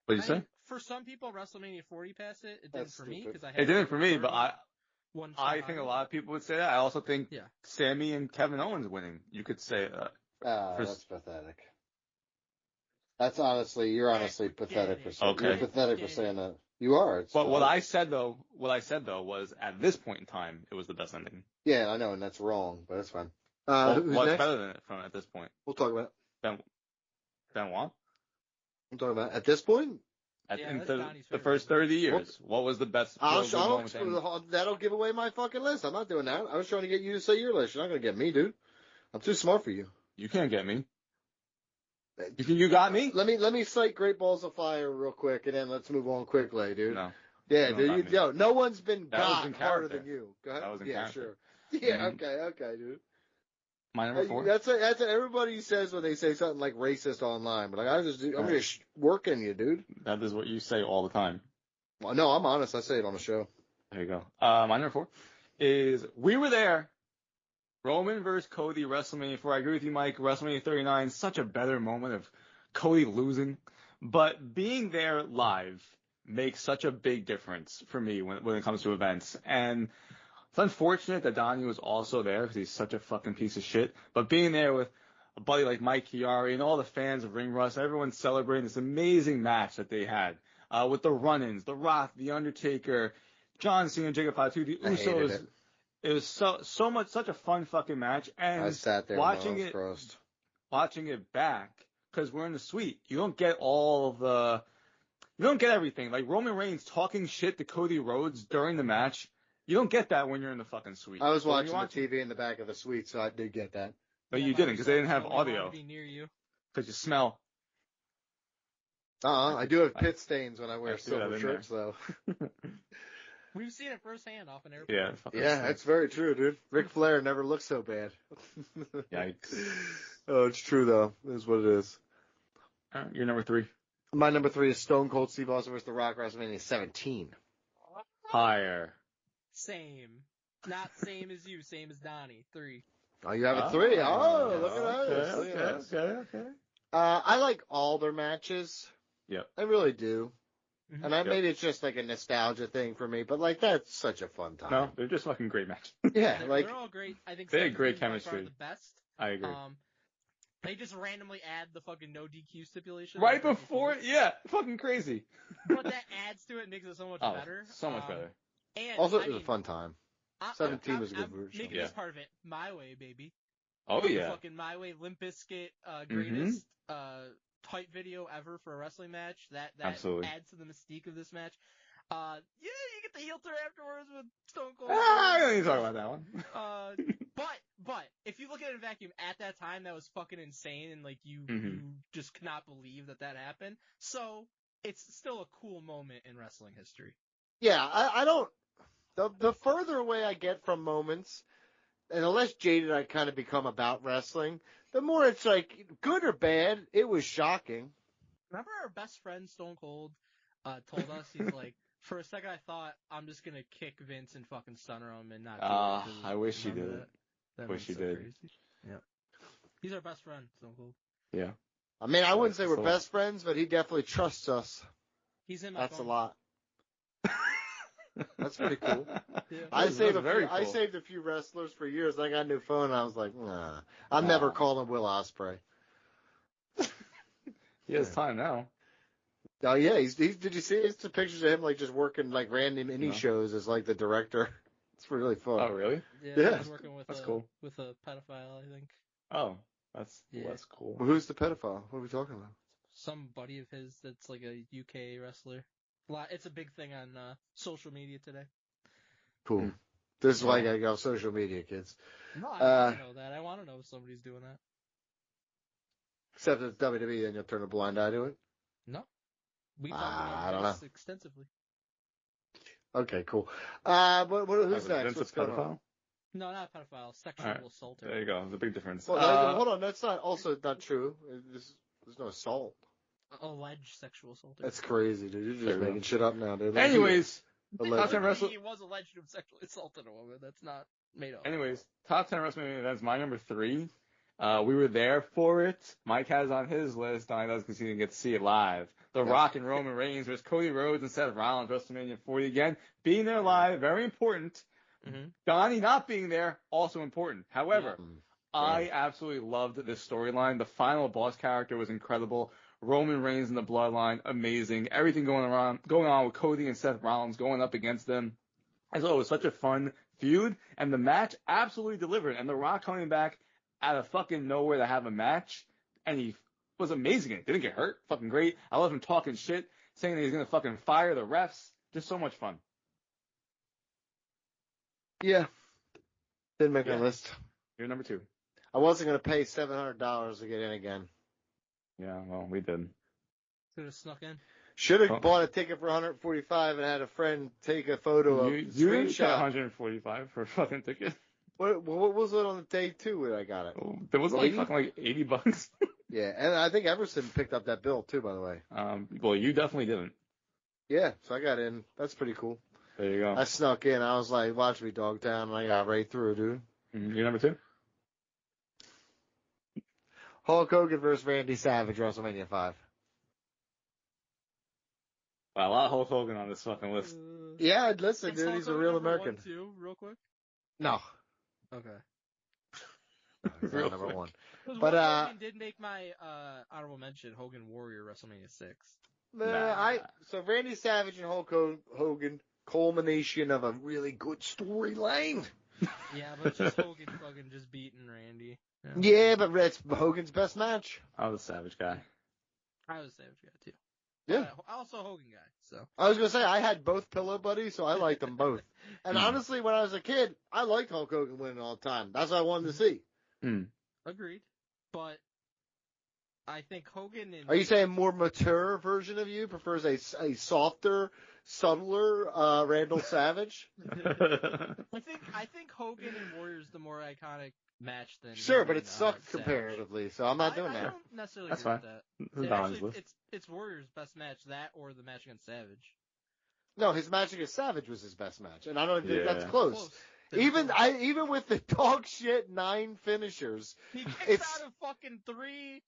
What did you say?
For some people, WrestleMania 40 passed it. It didn't
That's
for me
stupid.
because I had
It didn't for me, but
one
I think a lot of people would say that. I also think
Yeah.
Sammy and Kevin Owens winning, you could say that.
That's pathetic. That's honestly, you're honestly pathetic for saying.
Okay.
You're pathetic for saying that. You are.
But what I said though was at this point in time, it was the best ending.
Yeah, I know, and that's wrong, but that's fine. Who's
what's
next?
better than it from at this point?
We'll talk about it.
Benoit?
I'm talking about at this point.
In the first 30 years, what was the best moment?
That'll give away my fucking list. I'm not doing that. I was trying to get you to say your list. You're not gonna get me, dude. I'm too smart for you.
You can't get me. You got me?
Let me cite Great Balls of Fire real quick, and then let's move on quickly, dude.
No.
Yeah, dude. No one's been harder than you. Go ahead.
That was in
character. Sure. Yeah. Okay, dude.
My number 4.
That's what everybody says when they say something like racist online. But like, I'm just working you, dude.
That is what you say all the time.
Well, no, I'm honest. I say it on the show.
There you go. My number 4 is we were there. Roman versus Cody, WrestleMania 4. I agree with you, Mike. WrestleMania 39, such a better moment of Cody losing. But being there live makes such a big difference for me when it comes to events. And it's unfortunate that Donnie was also there because he's such a fucking piece of shit. But being there with a buddy like Mike Chiari and all the fans of Ring Rust, everyone celebrating this amazing match that they had with the run-ins, The Rock, The Undertaker, John Cena, Jacob Fatu, the Usos. It was such a fun fucking match. And
I sat there
watching it back because we're in the suite. You don't get you don't get everything. Like Roman Reigns talking shit to Cody Rhodes during the match. You don't get that when you're in the fucking suite.
I was watching the TV in the back of the suite, so I did get that.
But you didn't because they didn't have audio.
Be near you.
Because you smell.
I do have pit stains when I wear silver shirts, though.
We've seen it firsthand off an airplane.
Yeah, that's very true, dude. Ric Flair never looked so bad.
Yikes.
Oh, it's true, though. It is what it is.
Your number 3.
My number 3 is Stone Cold Steve Austin versus The Rock, WrestleMania 17.
Higher.
Same. Not same as you, same as Donnie. 3.
Oh, you have a 3. Oh, look at that.
Okay.
I like all their matches.
Yep.
I really do.
Mm-hmm.
And maybe it's just like a nostalgia thing for me, but like that's such a fun time.
No, they're just fucking great matches.
Yeah,
they're all great. I think
they had great chemistry.
The best.
I agree.
They just randomly add the fucking no DQ stipulation
right before. Yeah, fucking crazy.
But that adds to it and makes it so much better.
So much better.
And
also, it was a fun time. 17 was a good version.
Making this part of it my way, baby.
Oh yeah.
Fucking my way, Limp Bizkit, greatest type video ever for a wrestling match. That
Absolutely
adds to the mystique of this match. You get the heel turn afterwards with Stone Cold.
I don't need to talk about that one.
But if you look at it in a vacuum, at that time that was fucking insane, and like you just could not believe that happened. So it's still a cool moment in wrestling history.
Yeah, I don't. The further away I get from moments, and the less jaded I kind of become about wrestling, the more it's like, good or bad, it was shocking.
Remember our best friend Stone Cold told us, he's like, for a second I thought, I'm just going to kick Vince and fucking stunner him and not do it.
I wish he did.
That
wish he did.
Crazy. Yeah. He's our best friend, Stone Cold.
Yeah.
I mean, I wouldn't say we're best friends, but he definitely trusts us.
He's in my
That's
phone.
a lot. That's pretty cool.
Yeah.
I saved a few wrestlers for years. I got a new phone, and I was like, nah. I'm never calling Will Ospreay.
He has time now.
Oh yeah, did you see the pictures of him like just working like random indie shows as like the director? It's really fun.
Oh really?
Yeah. He's working with
cool.
With a pedophile, I think.
Oh, that's cool.
Well, who's the pedophile? What are we talking about?
Some buddy of his that's like a UK wrestler. It's a big thing on social media today.
Cool. This is why I gotta go social media, kids.
No, I know that. I want to know if somebody's doing that.
Except if it's WWE, then you'll turn a blind eye to it.
No. We talked about this extensively.
Okay, cool. Who's next?
Vince a pedophile?
No, not a pedophile. Sexual assaulter.
There you go. There's a big difference.
Well, hold on. That's not true. There's no assault.
Alleged sexual assaulter.
That's crazy, dude. You're just making shit up now, dude.
Anyways,
he was alleged to have sexually assaulted a woman. That's not made up.
Anyways, top 10 WrestleMania events. My number 3. We were there for it. Mike has on his list. Donnie does because he didn't get to see it live. The Rock and Roman Reigns versus Cody Rhodes and Seth Rollins, WrestleMania 40 again. Being there live, very important.
Mm-hmm.
Donnie not being there, also important. However, I absolutely loved this storyline. The final boss character was incredible. Roman Reigns and the Bloodline, amazing. Everything going on with Cody and Seth Rollins going up against them. I thought it was such a fun feud, and the match absolutely delivered. And The Rock coming back out of fucking nowhere to have a match, and he was amazing. It didn't get hurt. Fucking great. I love him talking shit, saying that he's gonna fucking fire the refs. Just so much fun.
Yeah. Didn't make my list.
You're number 2.
I wasn't going to pay $700 to get in again.
Yeah, well, we did.
Could have snuck in.
Should have bought a ticket for $145 and had a friend take a photo of
You didn't pay
screenshot.
$145 for a fucking ticket.
What was it on the day 2 when I got it?
Oh, there was only
80?
fucking like $80.
Yeah, and I think Everson picked up that bill too, by the way.
Well, you definitely didn't.
Yeah, so I got in. That's pretty cool.
There you go.
I snuck in. I was like, watch me, Dogtown, and I got right through, dude.
You're number 2?
Hulk Hogan versus Randy Savage, WrestleMania 5.
Wow, a lot of Hulk Hogan on this fucking list.
Yeah, listen,
Is
dude,
Hulk
he's a
Hogan
real
number
American.
1, too, real quick?
No.
Okay.
No, he's
Real
not number
quick.
1.
Because
But,
Hogan did make my honorable mention, Hogan Warrior WrestleMania 6.
So Randy Savage and Hulk Hogan, culmination of a really good storyline.
Yeah, but just Hogan fucking just beating Randy.
Yeah, but it's Hogan's best match.
I was a Savage guy.
I was a Savage guy, too.
Yeah.
Also a Hogan guy, so.
I was going to say, I had both pillow buddies, so I liked them both. And honestly, when I was a kid, I liked Hulk Hogan winning all the time. That's what I wanted to see.
Agreed. But I think Hogan and...
Are you saying more mature version of you prefers a softer, subtler Randall Savage?
I think Hogan and Warrior is the more iconic match than...
Sure,
Hogan
but it
and,
sucked
Savage.
comparatively, so I'm not doing
I
that.
don't necessarily
That's
agree
fine.
with that.
It's not on his
Actually,
list.
it's Warrior's best match, that or the match against Savage.
No, his match against Savage was his best match, and I don't think that's
Yeah.
close. Even with the dog shit 9 finishers,
He kicks out of fucking 3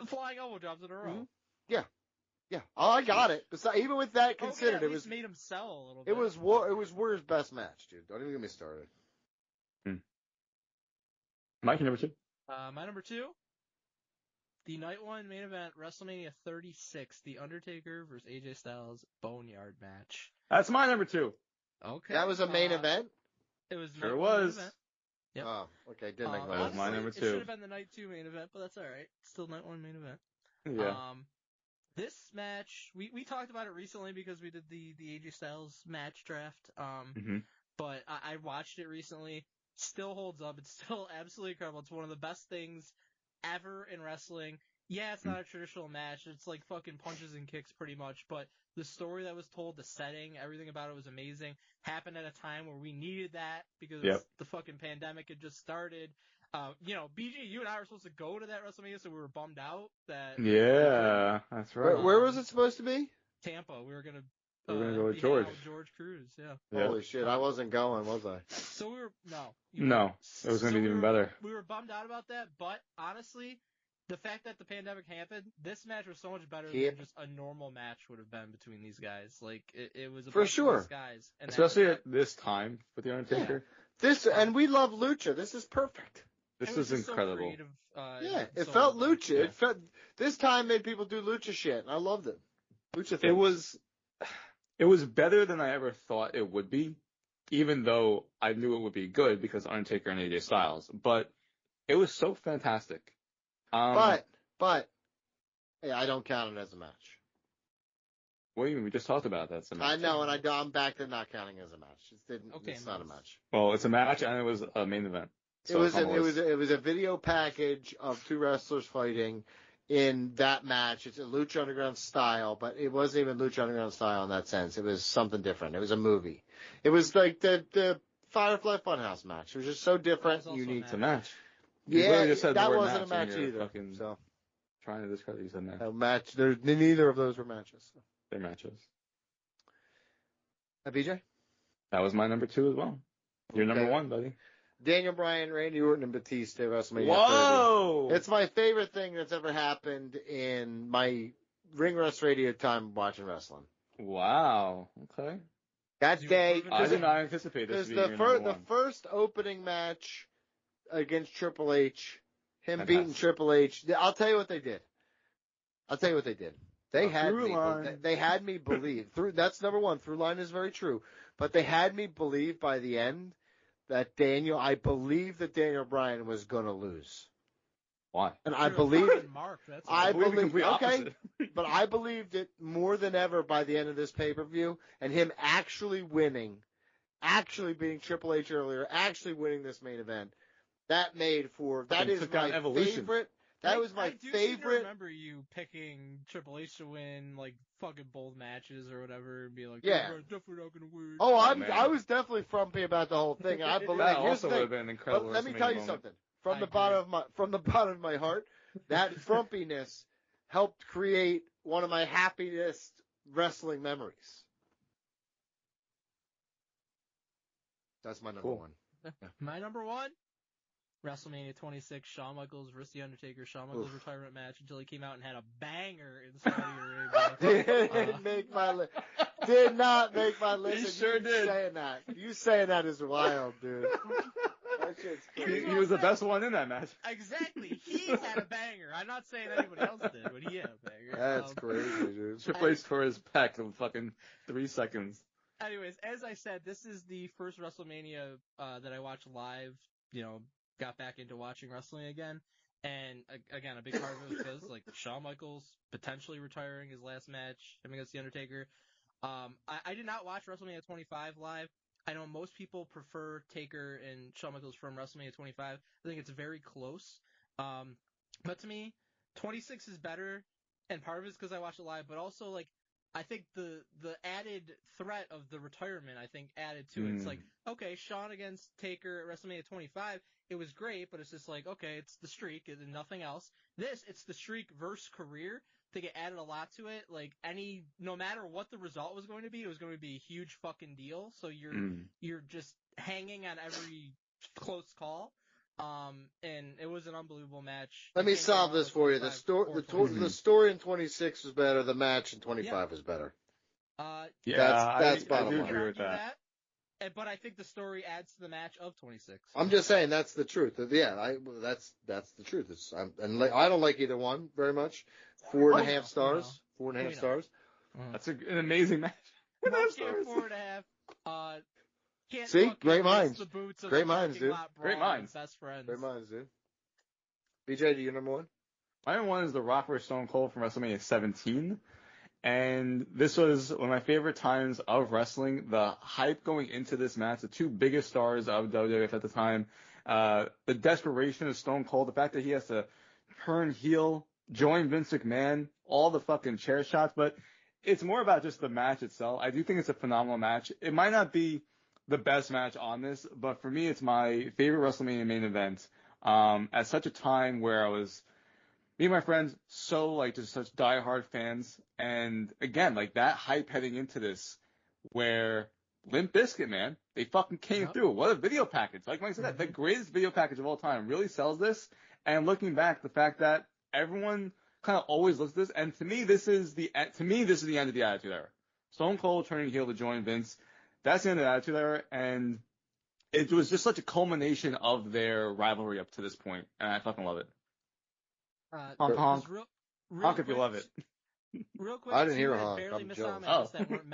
flying elbow drops in a row.
Mm-hmm. Yeah. Oh, I got it. Besides, even with that considered,
Hogan at
it
least
was
made him sell a little bit.
it was Warrior's best match, dude. Don't even get me started.
Mike, number 2?
My number 2, the night 1 main event, WrestleMania 36, The Undertaker versus AJ Styles Boneyard match.
That's my number 2.
Okay.
That was a main event?
It was
Sure
night 1 main
was.
event. Yep.
Oh, okay. Didn't make
That
my
was
list.
my number
It
2.
should have been the night 2 main event, but that's alright. Still night 1 main event.
Yeah.
This match, we talked about it recently because we did the AJ Styles match draft. But I watched it recently. Still holds up. It's still absolutely incredible. It's one of the best things ever in wrestling. Yeah, it's not a traditional match. It's like fucking punches and kicks pretty much. But the story that was told, the setting, everything about it was amazing. Happened at a time where we needed that because the fucking pandemic had just started. BG, you and I were supposed to go to that WrestleMania, so we were bummed out that.
Yeah, that's right.
Where was it supposed to be?
Tampa. We were gonna
go with
be
George.
hanging out with George Cruz. Yeah.
Holy shit, I wasn't going, was I?
So we were
No, it was going to be even better.
We were bummed out about that, but honestly, the fact that the pandemic happened, this match was so much better than just a normal match would have been between these guys. Like it was a
For
bunch
sure.
of these guys, and
Especially at this time with the Undertaker.
And we love Lucha. This is perfect.
This
was
is
just so
incredible.
creative,
It
so
felt
well done.
Lucha. It felt this time made people do Lucha shit, and I loved it. Lucha.
It was better than I ever thought it would be, even though I knew it would be good because Undertaker and AJ Styles. But it was so fantastic.
But I don't count it as a match.
What do you mean? We just talked about that. It's a match.
I know, and I'm back to not counting it as a match. It's not a match.
Well, it's a match and it was a main event. So
it was a video package of 2 wrestlers fighting in that match. It's a Lucha Underground style, but it wasn't even Lucha Underground style in that sense. It was something different. It was a movie. It was like the Firefly Funhouse match. It was just so different and unique.
It's a match. You
Yeah,
literally just said the
that
word
wasn't a
match
match
and you're
either.
fucking
So
trying to discredit you said match.
a match. Neither of those were matches. So.
They're matches.
BJ?
That was my number 2 as well. You're number 1, buddy.
Daniel Bryan, Randy Orton, and Batista WrestleMania.
Whoa!
30. It's my favorite thing that's ever happened in my ring rust radio time watching wrestling.
Wow. Okay.
That day,
I did not anticipate this
because
to be your number 1.
the first opening match against Triple H, him
Fantastic.
beating Triple H. I'll tell you what they did. I'll tell you what they did. They had
through
me.
line.
They had me believe. That's number one. Through line is very true, but they had me believe by the end that I believed that Daniel Bryan was gonna lose.
Why?
And
You're
I
a
believe
fucking Mark, that's
I
why.
believe the
believe
complete
okay,
opposite.
but I believed it more than ever by the end of this pay-per-view, and him actually winning, actually beating Triple H earlier, actually winning this main event. That is
took
my
down Evolution.
favorite. That was my
I do seem to
favorite.
remember you picking Triple H to win like fucking both matches or whatever, and be like,
Yeah.
"We're definitely not gonna win."
Oh,
man.
I was definitely frumpy about the whole thing. I believe
That
here's
also
the
would
thing.
have been an incredible.
But let me
WrestleMania
tell you
moment.
something. From
I
the
agree.
bottom of my heart, that frumpiness helped create one of my happiest wrestling memories. That's my number
Cool.
one.
My number one, WrestleMania 26, Shawn Michaels versus The Undertaker. Shawn Michaels' retirement match until he came out and had a banger in Saudi Arabia.
Didn't make my list. Did not make my list.
He
And
sure
you
did.
Saying that. You saying that is wild, dude. That shit's crazy.
He was the best one in that match.
Exactly. He had a banger. I'm not saying anybody else did, but he had a banger.
That's crazy, dude.
Triple H tore his pec in fucking 3 seconds.
Anyways, as I said, this is the first WrestleMania that I watched live. You know, got back into watching wrestling again, and again, a big part of it was because like Shawn Michaels potentially retiring his last match against The Undertaker. I did not watch WrestleMania 25 live. I know most people prefer Taker and Shawn Michaels from WrestleMania 25. I think it's very close. But to me, 26 is better, and part of it is because I watched it live, but also like. I think the added threat of the retirement, I think, added to it. It's like, okay, Shawn against Taker at WrestleMania 25, it was great, but it's just like, okay, it's the streak and nothing else. It's the streak versus career. I think it added a lot to it. Like, no matter what the result was going to be, it was going to be a huge fucking deal. So you're just hanging on every close call. And it was an unbelievable match.
Let me solve this for you. The story in 26 was better. The match in 25 was better. That's
I
bottom
do
line.
agree with that.
But I think the story adds to the match of 26.
I'm just saying that's the truth. Yeah, that's the truth. I don't like either one very much. 4.5 stars. 4.5 stars.
That's an amazing match. 4.5 stars.
4.5. Can't
See, great minds.
The boots of
Great
the
minds, dude.
Great minds.
Best friends.
Great minds, dude. BJ, do you number one?
My number one is The Rock vs. Stone Cold from WrestleMania 17. And this was one of my favorite times of wrestling. The hype going into this match, the two biggest stars of WWF at the time, the desperation of Stone Cold, the fact that he has to turn heel, join Vince McMahon, all the fucking chair shots. But it's more about just the match itself. I do think it's a phenomenal match. It might not be the best match on this, but for me, it's my favorite WrestleMania main event. At such a time where I was, me and my friends, just such diehard fans. And again, like that hype heading into this, where Limp Bizkit, man, they fucking came through. What a video package. Like Mike said, the greatest video package of all time really sells this. And looking back, the fact that everyone kind of always looks at this, and to me, this is the end of the Attitude Era. Stone Cold turning heel to join Vince. That's the end of the Attitude Era, and it was just such a culmination of their rivalry up to this point, and I fucking love it. Honk, honk. Honk if you love it.
Real quick,
I didn't hear a
that
honk.
barely
I'm
missed out on my
jealous.
list that weren't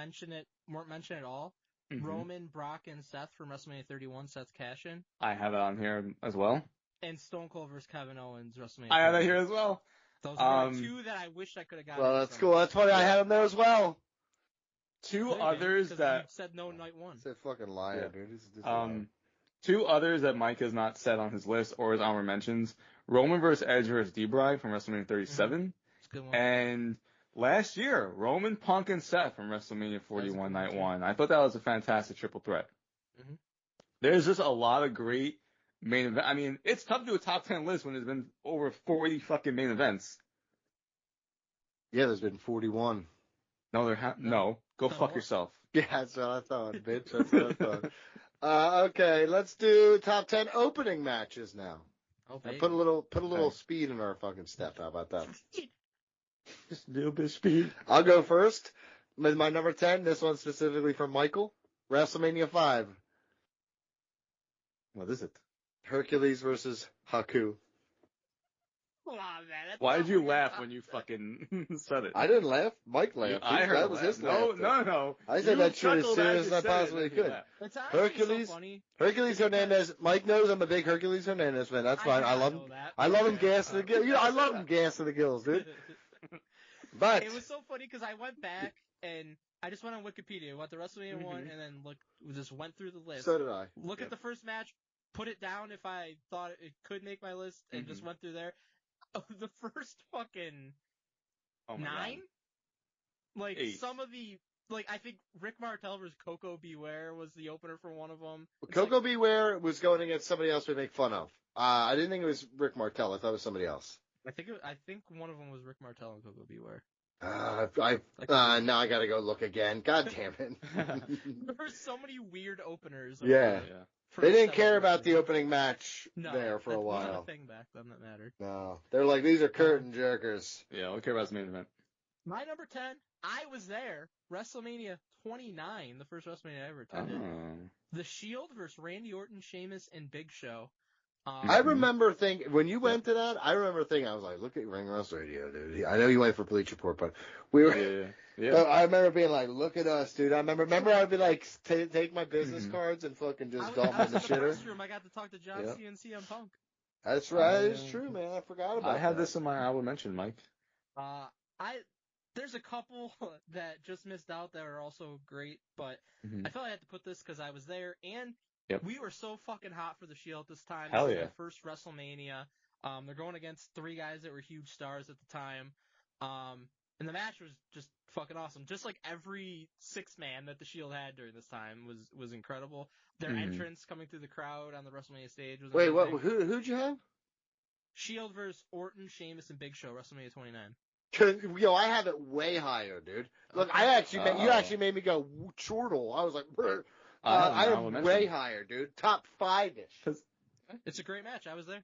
mentioned at all.
Mm-hmm.
Roman, Brock, and Seth from WrestleMania 31, Seth's cash-in.
I have it on here as well.
And Stone Cold versus Kevin Owens, WrestleMania 31.
I have it here as well.
Those are two that I wish I could have gotten.
Well, that's cool. That's funny. I had them there as well.
Two others that
you said no night one.
It's a fucking liar, dude. This
two others that Mike has not said on his list or his honorable mentions: Roman versus Edge versus D-Bry from WrestleMania 37,
Good one.
and last year Roman, Punk, and Seth from WrestleMania 41 Night 1. I thought that was a fantastic triple threat.
Mm-hmm.
There's just a lot of great main event. I mean, it's tough to do a top 10 list when there's been over 40 fucking main events.
Yeah, there's been 41.
No, no. Go fuck yourself.
Yeah, that's what I thought, bitch. That's what I thought. Okay, let's do top 10 opening matches now.
Oh,
Put a little speed in our fucking step. How about that?
Just a little bit of speed.
I'll go first. With my number 10, this one specifically from Michael. WrestleMania 5.
What is it?
Hercules versus Haku.
Come on, man. That's
Why
not
did you
what
laugh
you're
when you
talking
fucking said it?
I didn't laugh. Mike laughed.
I heard
That
a
was
laugh.
his
No,
laughter.
no.
I said
You
that shit as
chuckled
serious as I
you said it,
possibly
and then you
could.
laughed.
It's actually
Hercules,
so funny.
Hercules Hernandez. Mike knows I'm a big Hercules Hernandez fan. That's fine. I love him. I love him gas to the gills. I love him gas to the gills, dude. But
it was so funny because I went back and I just went on Wikipedia, went to WrestleMania 1, and then just went through the list.
So did I.
Look at the first match, put it down if I thought it could make my list, and just went through there. Oh, the first fucking 9?
God.
Like,
8.
some of the... Like, I think Rick Martel vs. Coco Beware was the opener for one of them.
Coco Beware was going against somebody else we make fun of. I didn't think it was Rick Martel. I thought it was somebody else.
I think one of them was Rick Martel and Coco Beware.
Now I gotta go look again. God damn it.
There were so many weird openers.
Yeah. They didn't care about the opening match there for a while.
That wasn't a thing back then that mattered.
No. They're like, these are curtain jerkers.
Yeah, I don't care about the main event.
My number 10, I was there. WrestleMania 29, the first WrestleMania I ever attended. The Shield versus Randy Orton, Sheamus, and Big Show.
I remember thinking, when you went to that, I remember thinking, I was like, look at Ring Rust Radio, dude. I know you went for Bleach Report, but we were, I remember being like, look at us, dude. I remember I'd be like, take my business cards and fucking just dump in the shitter.
I got to talk to John Cena and CM Punk.
That's right. It's true, man. I forgot about that.
I had this in my honorable mention, Mike.
There's a couple that just missed out that are also great, but I felt I had to put this because I was there, and we were so fucking hot for the Shield this time.
Hell
this
yeah.
is their first WrestleMania. They're going against 3 guys that were huge stars at the time. And the match was just fucking awesome. Just like every 6-man that the Shield had during this time was incredible. Their entrance coming through the crowd on the WrestleMania stage was amazing.
Wait, who'd you have?
Shield versus Orton, Sheamus, and Big Show, WrestleMania 29.
Yo, I have it way higher, dude. Look, you actually made me go chortle. I was like, I am way higher, dude. Top 5-ish.
It's a great match. I was there.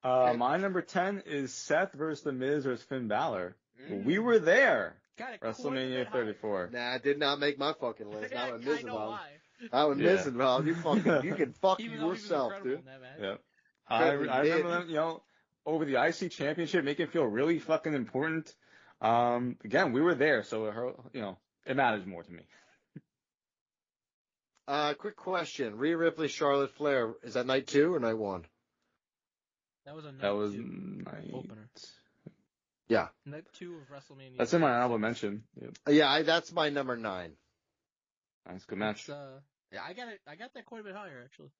My number 10 is Seth versus The Miz versus Finn Balor. We were there. WrestleMania 34.
Nah, it did not make my fucking list. Not with Miz
I know
involved.
why.
Not with Miz involved. You can fuck yourself, dude.
Yeah. I remember them, over the IC Championship, make it feel really fucking important. Again, we were there, so it matters more to me.
Quick question: Rhea Ripley, Charlotte Flair. Is that night 2 or night 1?
That was night opener.
Yeah.
Night 2 of WrestleMania.
That's in my honorable mention.
That's my number 9.
That's a good match.
I got that quite a bit higher actually.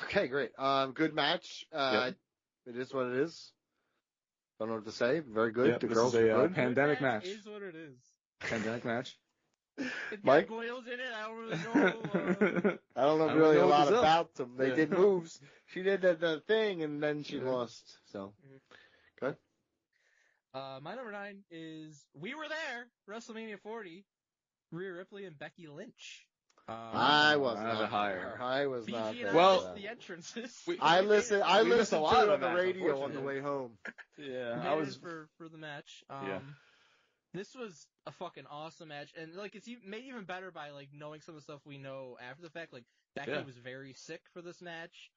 Okay, great. Good match. It is what it is. Don't know what to say. Very good. The girls are good.
Pandemic match.
Is what it is.
Pandemic match.
It
Mike?
got Goyles in it. I don't really know.
I don't know really a lot about them. They did moves. She did the thing, and then she lost. So, good.
My number 9 is we were there. WrestleMania 40. Rhea Ripley and Becky Lynch.
I was not
higher.
I was not there.
Well, the entrances.
I listened to it on the
radio
radio on the way home.
Yeah,
I was for the match. This was a fucking awesome match, and like it's made even better by like knowing some of the stuff we know after the fact. Like Becky was very sick for this match.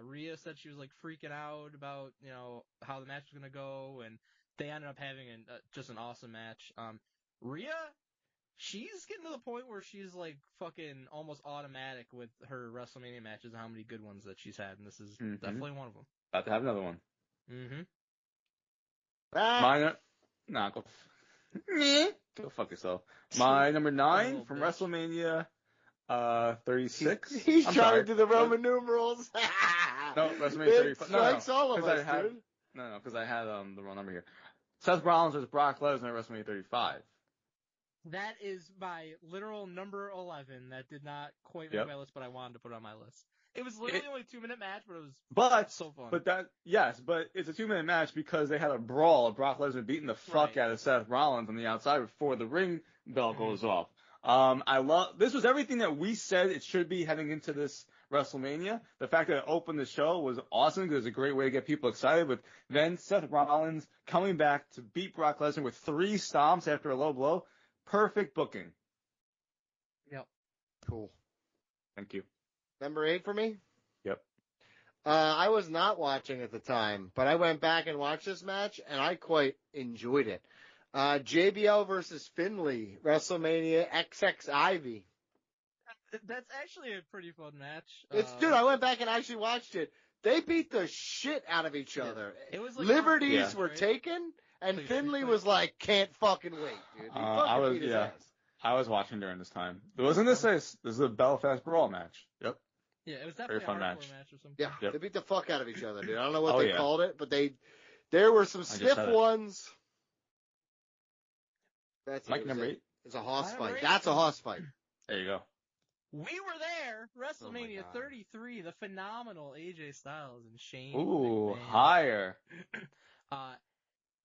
Rhea said she was like freaking out about how the match was gonna go, and they ended up having just an awesome match. Rhea. She's getting to the point where she's like fucking almost automatic with her WrestleMania matches and how many good ones that she's had, and this is definitely one of them.
About to have another one.
Mine.
Go fuck yourself. My number 9 from WrestleMania 36.
He's trying to do the Roman numerals.
No, WrestleMania 35.
Strikes all of us, dude.
No, because I had the wrong number here. Seth Rollins versus Brock Lesnar at WrestleMania 35.
That is my literal number 11. That did not quite make my list, but I wanted to put it on my list. It was literally only a 2-minute match, but it was so fun.
But it's a 2-minute match because they had a brawl of Brock Lesnar beating the fuck out of Seth Rollins on the outside before the ring bell goes off. This was everything that we said it should be heading into this WrestleMania. The fact that it opened the show was awesome because it was a great way to get people excited. But then Seth Rollins coming back to beat Brock Lesnar with 3 stomps after a low blow. Perfect booking.
Yep.
Cool.
Thank you.
Number 8 for me?
Yep.
I was not watching at the time, but I went back and watched this match, and I quite enjoyed it. JBL versus Finley, WrestleMania XX Ivy.
That's actually a pretty fun match.
Dude, I went back and actually watched it. They beat the shit out of each other.
It was like
Liberties were taken, and
Like,
Finley was like, can't fucking wait, dude. He fucking beat his ass.
I was watching during this time. Wasn't this this is a Belfast Brawl match? Yep.
Yeah, it was definitely
Very fun
a hardcore
match.
match or something.
Yeah,
Yep.
they beat the fuck out of each other, dude. I don't know what
Oh,
they
yeah.
called it, but there were some
just
stiff
said it.
ones. That's
Mike number 8.
It's a hoss
Number
fight.
8.
That's a hoss fight.
There you go.
We were there, WrestleMania
God.
33, the phenomenal AJ Styles and Shane
Ooh,
McMahon.
higher.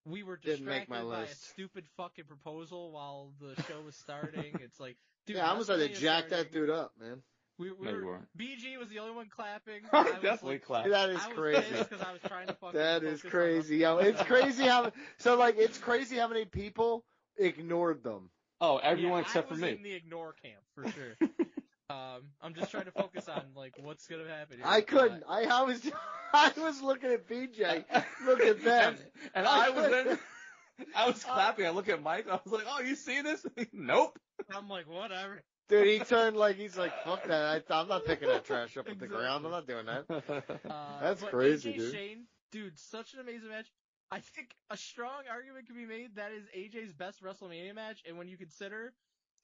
We were
Didn't make
distracted
my
by a
list.
stupid fucking proposal while the show was starting. It's like, dude,
Yeah, I almost had to
WrestleMania's
jack that
starting.
dude up, man.
We
No, you weren't.
BG was the only one clapping.
I
was
definitely
like,
clapped.
That is
I was
crazy.
pissed because I was trying to fucking
That is
focus on
crazy.
the-
Yo, it's crazy how many people ignored them.
Oh, everyone
Yeah,
except
I
for
was
me.
in the ignore camp for sure. I'm just trying to focus on like what's gonna happen here.
I couldn't. I was looking at BJ. Look at them.
And I was clapping. I look at Mike. I was like, "Oh, you see this?" Nope.
I'm like, whatever.
Dude, he turned like he's like, fuck that. I'm not picking that trash up with the
Exactly.
ground. I'm not doing that. That's
But
crazy,
AJ
dude.
Shane, dude, such an amazing match. I think a strong argument can be made that is AJ's best WrestleMania match, and when you consider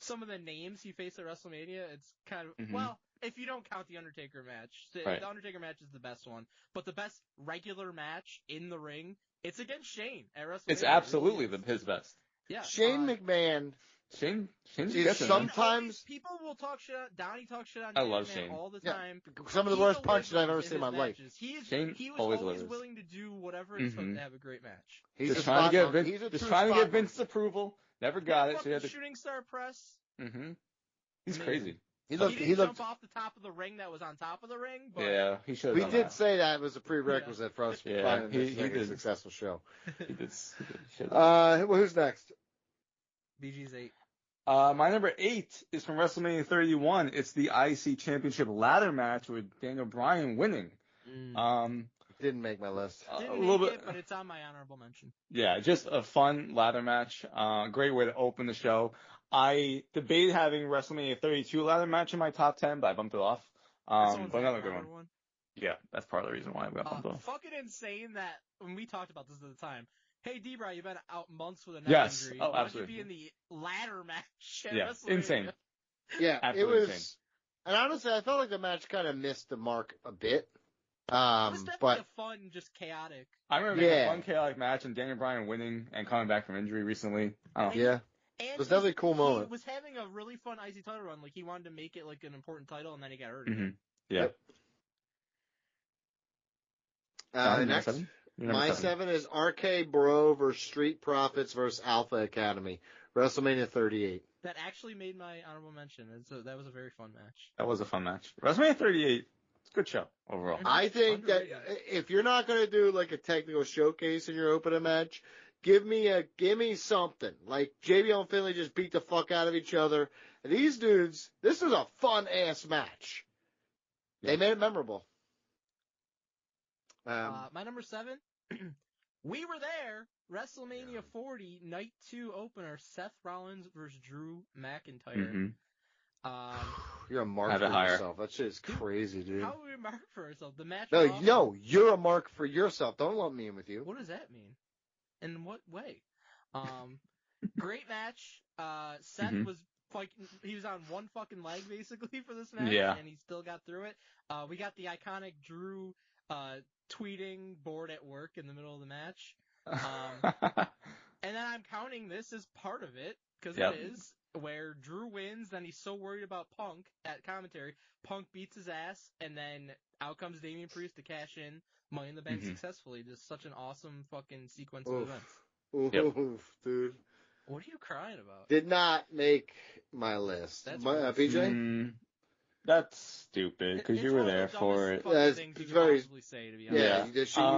some of the names he faced at WrestleMania, it's kind of well, if you don't count the Undertaker match,
Right.
the Undertaker match is the best one, but the best regular match in the ring, it's against Shane at WrestleMania.
It's
It really
absolutely
is.
his best.
Yeah,
Shane McMahon.
Shane's
Is
getting
some-
there.
Sometimes-
people will talk shit on Donnie talks shit on
I
Shane
love
McMahon
Shane.
all the
Yeah.
time.
Some of the
He
worst punches I've ever
delivers
seen in my
his
life.
matches.
Shane
He was
always
always
delivers.
willing to do whatever it took to have a great match.
He's
Just
a
trying to
spot
get
on.
Vince.
He's a
Just
true
trying to
spot
get Vince's approval. Never got it. So he had to.
Shooting star press.
Mm-hmm. He's
Amazing.
crazy.
He
He
looked.
didn't
He looked.
jump off the top of the ring that was on top of the ring, but
Yeah, he should.
We did say that was a prerequisite for us
Yeah,
finding this
he
like a
did.
successful show.
He did. Should've.
Well, who's next?
BG's 8.
My number 8 is from WrestleMania 31. It's the IC Championship ladder match with Daniel Bryan winning.
Didn't make my list.
A
Didn't
little
make
bit.
it, but it's on my honorable mention.
Yeah, just a fun ladder match. Great way to open the show. I debated having WrestleMania 32 ladder match in my top 10, but I bumped it off.
Someone's
But another
got
good one. Yeah, that's part of the reason why I got bumped off.
Fucking insane that when we talked about this at the time. Hey, D-Bry, you've been out months with a neck
Yes.
injury.
Oh,
Why don't
absolutely.
you be in the ladder match at
Yeah,
WrestleMania?
insane.
Yeah,
Absolutely
it was.
insane.
And honestly, I felt like the match kind of missed the mark a bit.
It was definitely
But
a fun, just chaotic.
I remember being
Yeah.
a fun, chaotic match and Daniel Bryan winning and coming back from injury recently. I don't know.
yeah,
And
it was definitely a cool
he
moment.
was having a really fun IC title run. Like, he wanted to make it like an important title, and then he got hurt.
Mm-hmm. Yeah.
Yep.
John,
Next,
number 7? You're number
my 7 is RK Bro versus Street Profits versus Alpha Academy, WrestleMania 38.
That actually made my honorable mention. That was a very fun match.
That was a fun match. WrestleMania 38, it's a good show overall.
I think that
Underrated.
if you're not going to do like a technical showcase in your opening match, give me something. Like JBL and Finley just beat the fuck out of each other. And these dudes, this is a fun ass match. They made it memorable.
My number 7, we were there. WrestleMania 40, Night 2 opener, Seth Rollins versus Drew McIntyre.
You're a mark
Have
for
it higher.
yourself. That shit is crazy, dude.
How are we mark for ourselves? The match.
No,
was awesome.
no, you're a mark for yourself. Don't lump me in with you.
What does that mean? In what way? Great match. Seth
Mhm.
was like, he was on one fucking leg basically for this match,
Yeah.
and he still got through it. We got the iconic Drew tweeting bored at work in the middle of the match. And then I'm counting this as part of it, because
Yep.
it is, where Drew wins, then he's so worried about Punk at commentary. Punk beats his ass, and then out comes Damian Priest to cash in Money in the Bank
Mhm.
successfully. Just such an awesome fucking sequence of
Oof.
events.
Oof,
Yep.
dude.
What are you crying about?
Did not make my list.
That's
My,
gross.
PJ?
That's stupid because
It's
you were
one of the
there for
dumbest
it.
fucking
Yeah,
things you
it's
could
very-
possibly say, to be honest.
Yeah,
Yeah.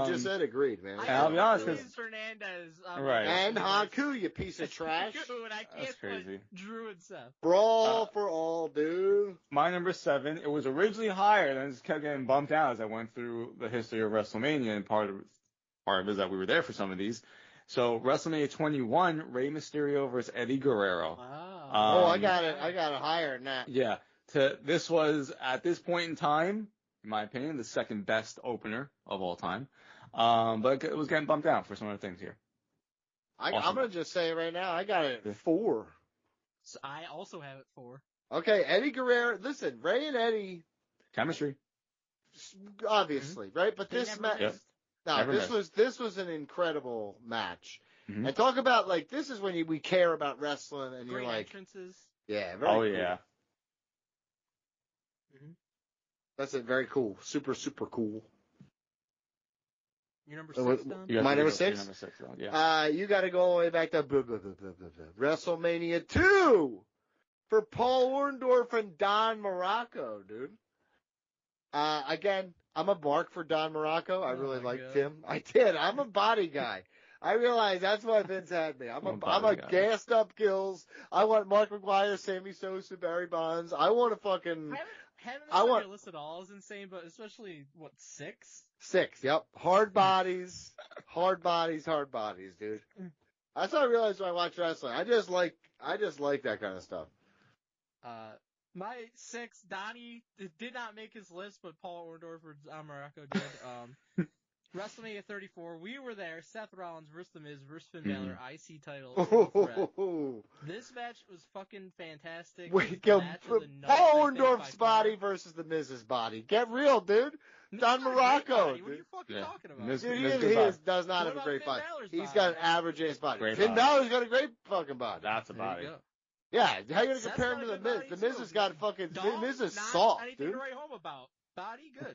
you just said agreed, man.
I
And I'll
put
be honest,
Luis
'cause-
Fernandez
Right.
And
versus-
Haku, you piece of trash.
Dude, I
That's
can't
crazy.
put Drew and Seth.
Brawl for all, dude.
My number 7, it was originally higher, and it just kept getting bumped down as I went through the history of WrestleMania, and part of it is that we were there for some of these. So WrestleMania 21, Rey Mysterio versus Eddie Guerrero.
Wow.
I got it higher than that.
Yeah, this was at this point in time, in my opinion, the second best opener of all time. But it was getting bumped down for some other things here.
I'm
Awesome.
gonna just say right now, I got it at 4.
So I also have it 4.
Okay, Eddie Guerrero. Listen, Ray and Eddie,
Chemistry.
obviously, right? But
They
this
never
match,
missed.
no,
Never
this was an incredible match.
Mhm.
And talk about like this is when we care about wrestling, and
Great
you're like,
entrances.
yeah, very
Oh
cool.
yeah.
That's it, very cool, super cool.
Your number
Uh,
6, Don?
You have
My
to
number
go to your
6?
Number 6, though. Yeah.
You got to go all the way back to WrestleMania 2 for Paul Orndorff and Don Morocco, dude. Again, I'm a mark for Don Morocco. I
Oh
really
my
liked
God.
him. I did. I'm a body guy. I realize that's why Vince had me. I'm a
body guy.
gassed up Gills. I want Mark McGuire, Sammy Sosa, Barry Bonds. I want to fucking
Having this
I
on
want-
your list at all is insane, but especially, 6?
6. Yep. Hard bodies, hard bodies, dude. That's what I realized when I watch wrestling. I just like that kind of stuff.
My 6, Donnie did not make his list, but Paul Orndorff or Don Morocco did. WrestleMania 34, we were there. Seth Rollins versus The Miz versus Finn Balor, IC title. in threat. This match was fucking fantastic.
Wait,
It was the match of the night,
Paul
I think,
Orndorff's
by far.
body versus the Miz's body. Get real, dude.
Miz's
Don
got a great
Morocco,
body. What are you
dude.
fucking
Yeah.
talking about?
Miz-
Dude, he,
Miz
is,
good
he
body.
is, does not
What
have a
about
great
Finn
body.
Balor's
He's
body?
got an average ass body.
Great
Finn
body.
Balor's got a great fucking body.
That's a
There you
body.
go.
Yeah, how you gonna
Seth's
compare him
got
to
a
the
good
Miz?
body,
The
too.
Miz has got fucking.
Dog,
The Miz is
not
soft,
anything
dude.
to write home about. Body, good.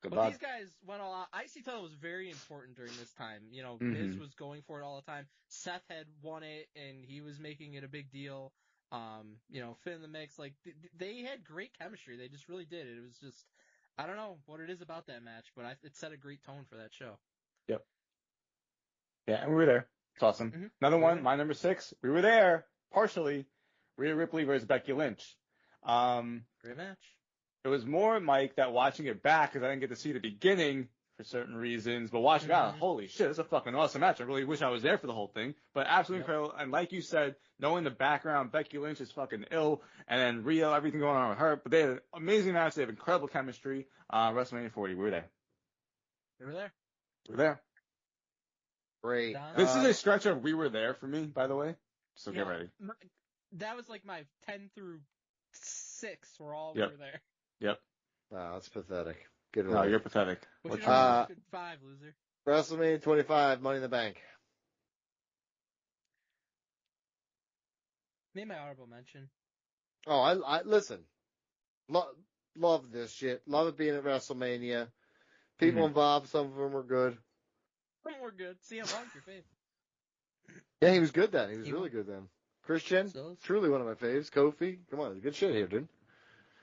Good
But
body.
these guys went all out. IC title was very important during this time. You know,
Mhm.
Miz was going for it all the time. Seth had won it, and he was making it a big deal. You know, Finn in the mix. Like, they had great chemistry. They just really did. It was just, I don't know what it is about that match, but it set a great tone for that show.
Yeah, and we were there. It's awesome.
Mhm.
Another
We were
one,
there.
my number 6. We were there, partially. Rhea Ripley versus Becky Lynch.
Great match.
It was more, Mike, that watching it back, because I didn't get to see the beginning for certain reasons, but watching it out,
Mhm.
holy shit, it's a fucking awesome match. I really wish I was there for the whole thing, but absolutely
Yep.
incredible. And like you said, knowing the background, Becky Lynch is fucking ill, and then Rhea, everything going on with her, but they had an amazing match. They have incredible chemistry. WrestleMania 40, we were there.
We were there.
We were there.
Great.
Don?
This is a stretch of we were there for me, by the way, so
You
get
know,
ready.
That was like my 10 through 6 were all
Yep.
we were there.
Yep.
Wow, that's pathetic. Get
No,
away.
you're pathetic.
What's
What's
your
your
number 5, loser?
WrestleMania 25, Money in the Bank.
Made my honorable mention.
Oh, I listen. Love this shit. Love it being at WrestleMania. People
Mhm.
involved, some of them were good.
We're good. CM Punk, your fave.
Yeah, he was good then. He was
He
really
won.
good then. Christian,
So-
truly one of my faves. Kofi, come on, good shit here, dude.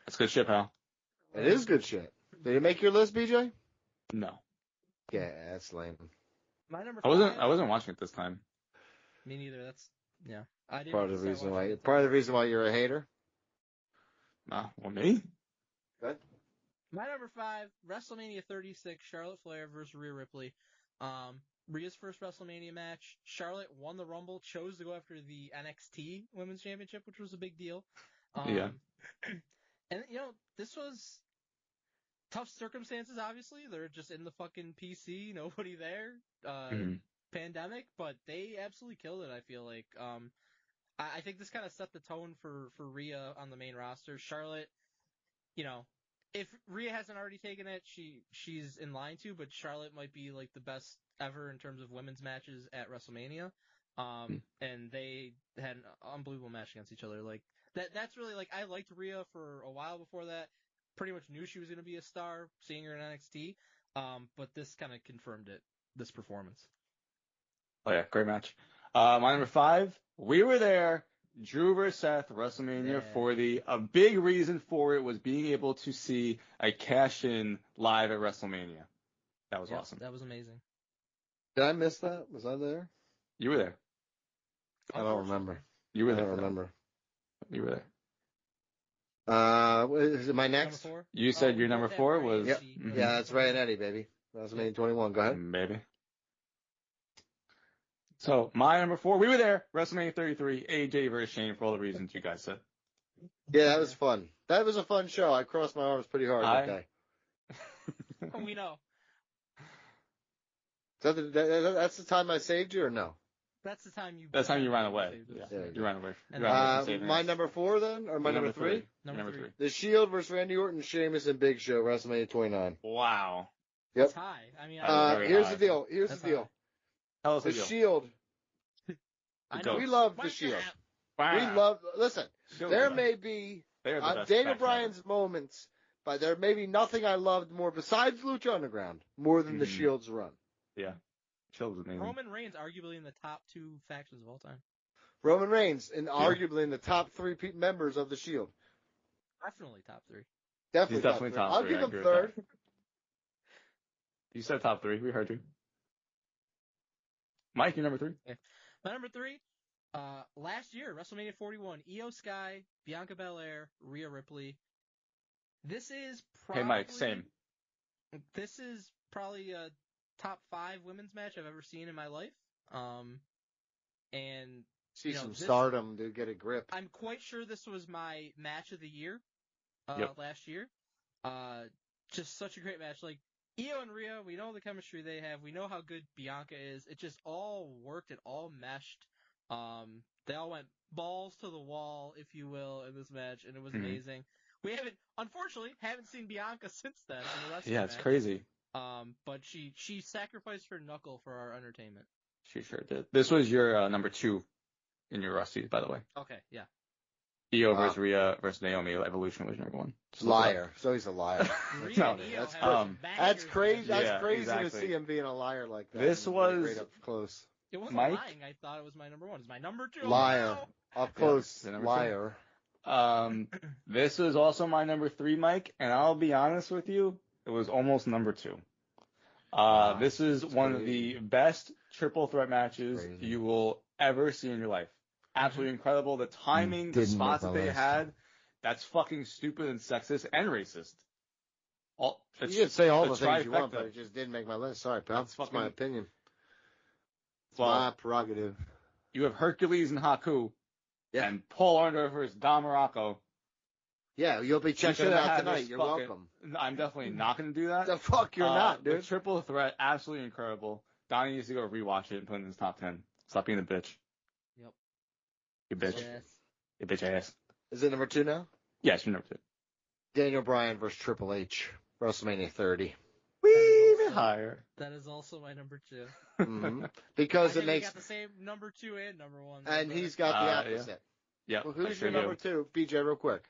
That's good shit, pal.
It is good shit. Did it make your list, BJ?
No.
Yeah, that's lame.
My number
I
5.
wasn't watching it this time.
Me neither. That's yeah. I didn't.
Part of the
start
reason
watching
why.
it
Part of the
till-
reason why you're a hater.
Well, me?
Good.
My number 5, WrestleMania 36, Charlotte Flair versus Rhea Ripley. Rhea's first WrestleMania match. Charlotte won the Rumble, chose to go after the NXT Women's Championship, which was a big deal.
Yeah.
And you know, this was tough circumstances. Obviously, they're just in the fucking PC, nobody there.
Mhm.
Pandemic, but they absolutely killed it. I feel like. I think this kind of set the tone for Rhea on the main roster. Charlotte, you know, if Rhea hasn't already taken it, she's in line to, but Charlotte might be like the best ever in terms of women's matches at WrestleMania. And they had an unbelievable match against each other. Like that's really like I liked Rhea for a while before that. Pretty much knew she was going to be a star, seeing her in NXT. But this kind of confirmed it. This performance.
Oh yeah, great match. My number 5, we were there. Drew versus Seth, WrestleMania
Yeah.
40. A big reason for it was being able to see a cash-in live at WrestleMania. That was
Yep,
awesome.
That was amazing.
Did I miss that? Was I there?
You were there.
I don't remember.
You were
I
there.
don't remember.
You were there.
Is it my
Number
next?
4?
You said
we
your number
both had
4
Ray
was...
and
Yep.
She.
Mhm.
Yeah, that's Ray and Eddie, baby. WrestleMania 21. Go ahead.
Baby. So, my number 4, we were there. WrestleMania 33, AJ versus Shane for all the reasons you guys said.
Yeah, that was fun. That was a fun show. I crossed my arms pretty hard that day.
We know.
That's the time I saved you, or no?
That's the time you.
That's the time you ran away.
saved us.
Yeah,
There you
you
go.
ran away.
And
You ran away from saving
My
us.
number 4 then, or my
Your
number 3?
Number
three.
three.
The Shield versus Randy Orton, Sheamus, and Big Show, WrestleMania 29.
Wow.
Yep.
That's high. I mean,
Very
Here's
high.
the deal.
That's high.
Tell us
The
the deal.
Shield.
I
Go.
know.
We love
Why
the
is that?
Shield. Listen,
Shield
there
is
may be
They're the best
Daniel
faction
Bryan's moments, but there may be nothing I loved more besides Lucha Underground more than the
Mhm.
Shield's run.
ever. Yeah. Shield was amazing.
Roman Reigns, arguably in the top 2 factions of all time.
Roman Reigns, and arguably in the top 3 members of the Shield.
Definitely top 3.
Definitely,
He's definitely top
I'll
three,
give
I
him
agree with
third.
You said top 3. We heard you. Mike, you're number 3.
My number 3, last year, WrestleMania 41, Io Sky, Bianca Belair, Rhea Ripley. This is probably.
Hey, Mike, same.
This is probably a top 5 women's match I've ever seen in my life. And
See
you know,
some
this-
stardom to get a grip.
I'm quite sure this was my match of the year
Yep.
last year. Just such a great match. Like, Io and Rhea, we know the chemistry they have. We know how good Bianca is. It just all worked. It all meshed. They all went balls to the wall, if you will, in this match, and it was amazing. We unfortunately, haven't seen Bianca since then in the wrestling
Yeah, it's
match.
crazy.
But she sacrificed her knuckle for our entertainment.
She sure did. This was your number 2 in your Rusty, by the way.
Okay, yeah.
Io versus Rhea versus Naomi. Evolution was number 1. Just look it
Liar. So he's a liar.
Rhea
No,
and Io
that's
have
crazy.
some bangers
That's
in
crazy.
that
That's
match.
Yeah,
crazy
exactly.
to see him being a liar like that.
This
And
was-
right up close.
It wasn't
Mike?
lying. I thought it was my number 1. It's my number 2.
Liar.
Oh,
Up close.
the number
Liar.
This was also my number 3, Mike, and I'll be honest with you, it was almost number 2.
Wow,
This is
that's
one of
crazy.
the best triple threat matches
Crazy.
you will ever see in your life. Absolutely incredible. The timing, the
Didn't
spots
make
that
my
they
list.
had, that's fucking stupid and sexist and racist.
You can say all the
it's
things you want,
trifecta.
but it just didn't make my list. Sorry, pal.
That's
That's my
fucking-
opinion. It's
Well,
my prerogative.
you have Hercules and Haku,
Yeah.
and Paul Orndorff versus Don Morocco.
Yeah, you'll be checking
should
it
have
out
had
tonight.
this
You're
fucking-
welcome.
I'm definitely not going to do that.
The fuck you're not,
The
dude.
triple threat, absolutely incredible. Donnie needs to go rewatch it and put it in his top 10. Stop being a bitch.
Yep.
You bitch.
Yes.
You bitch ass.
Is it number 2 now?
Yes, you're number 2.
Daniel Bryan versus Triple H. WrestleMania 30.
Even higher.
That is also my number 2.
Mhm.
I
Because
think
it
we
makes,
got the same number 2 and number 1.
and he's got the
Yeah.
opposite.
Yeah.
Well,
I
who's
sure
your number
do.
2? BJ, real quick.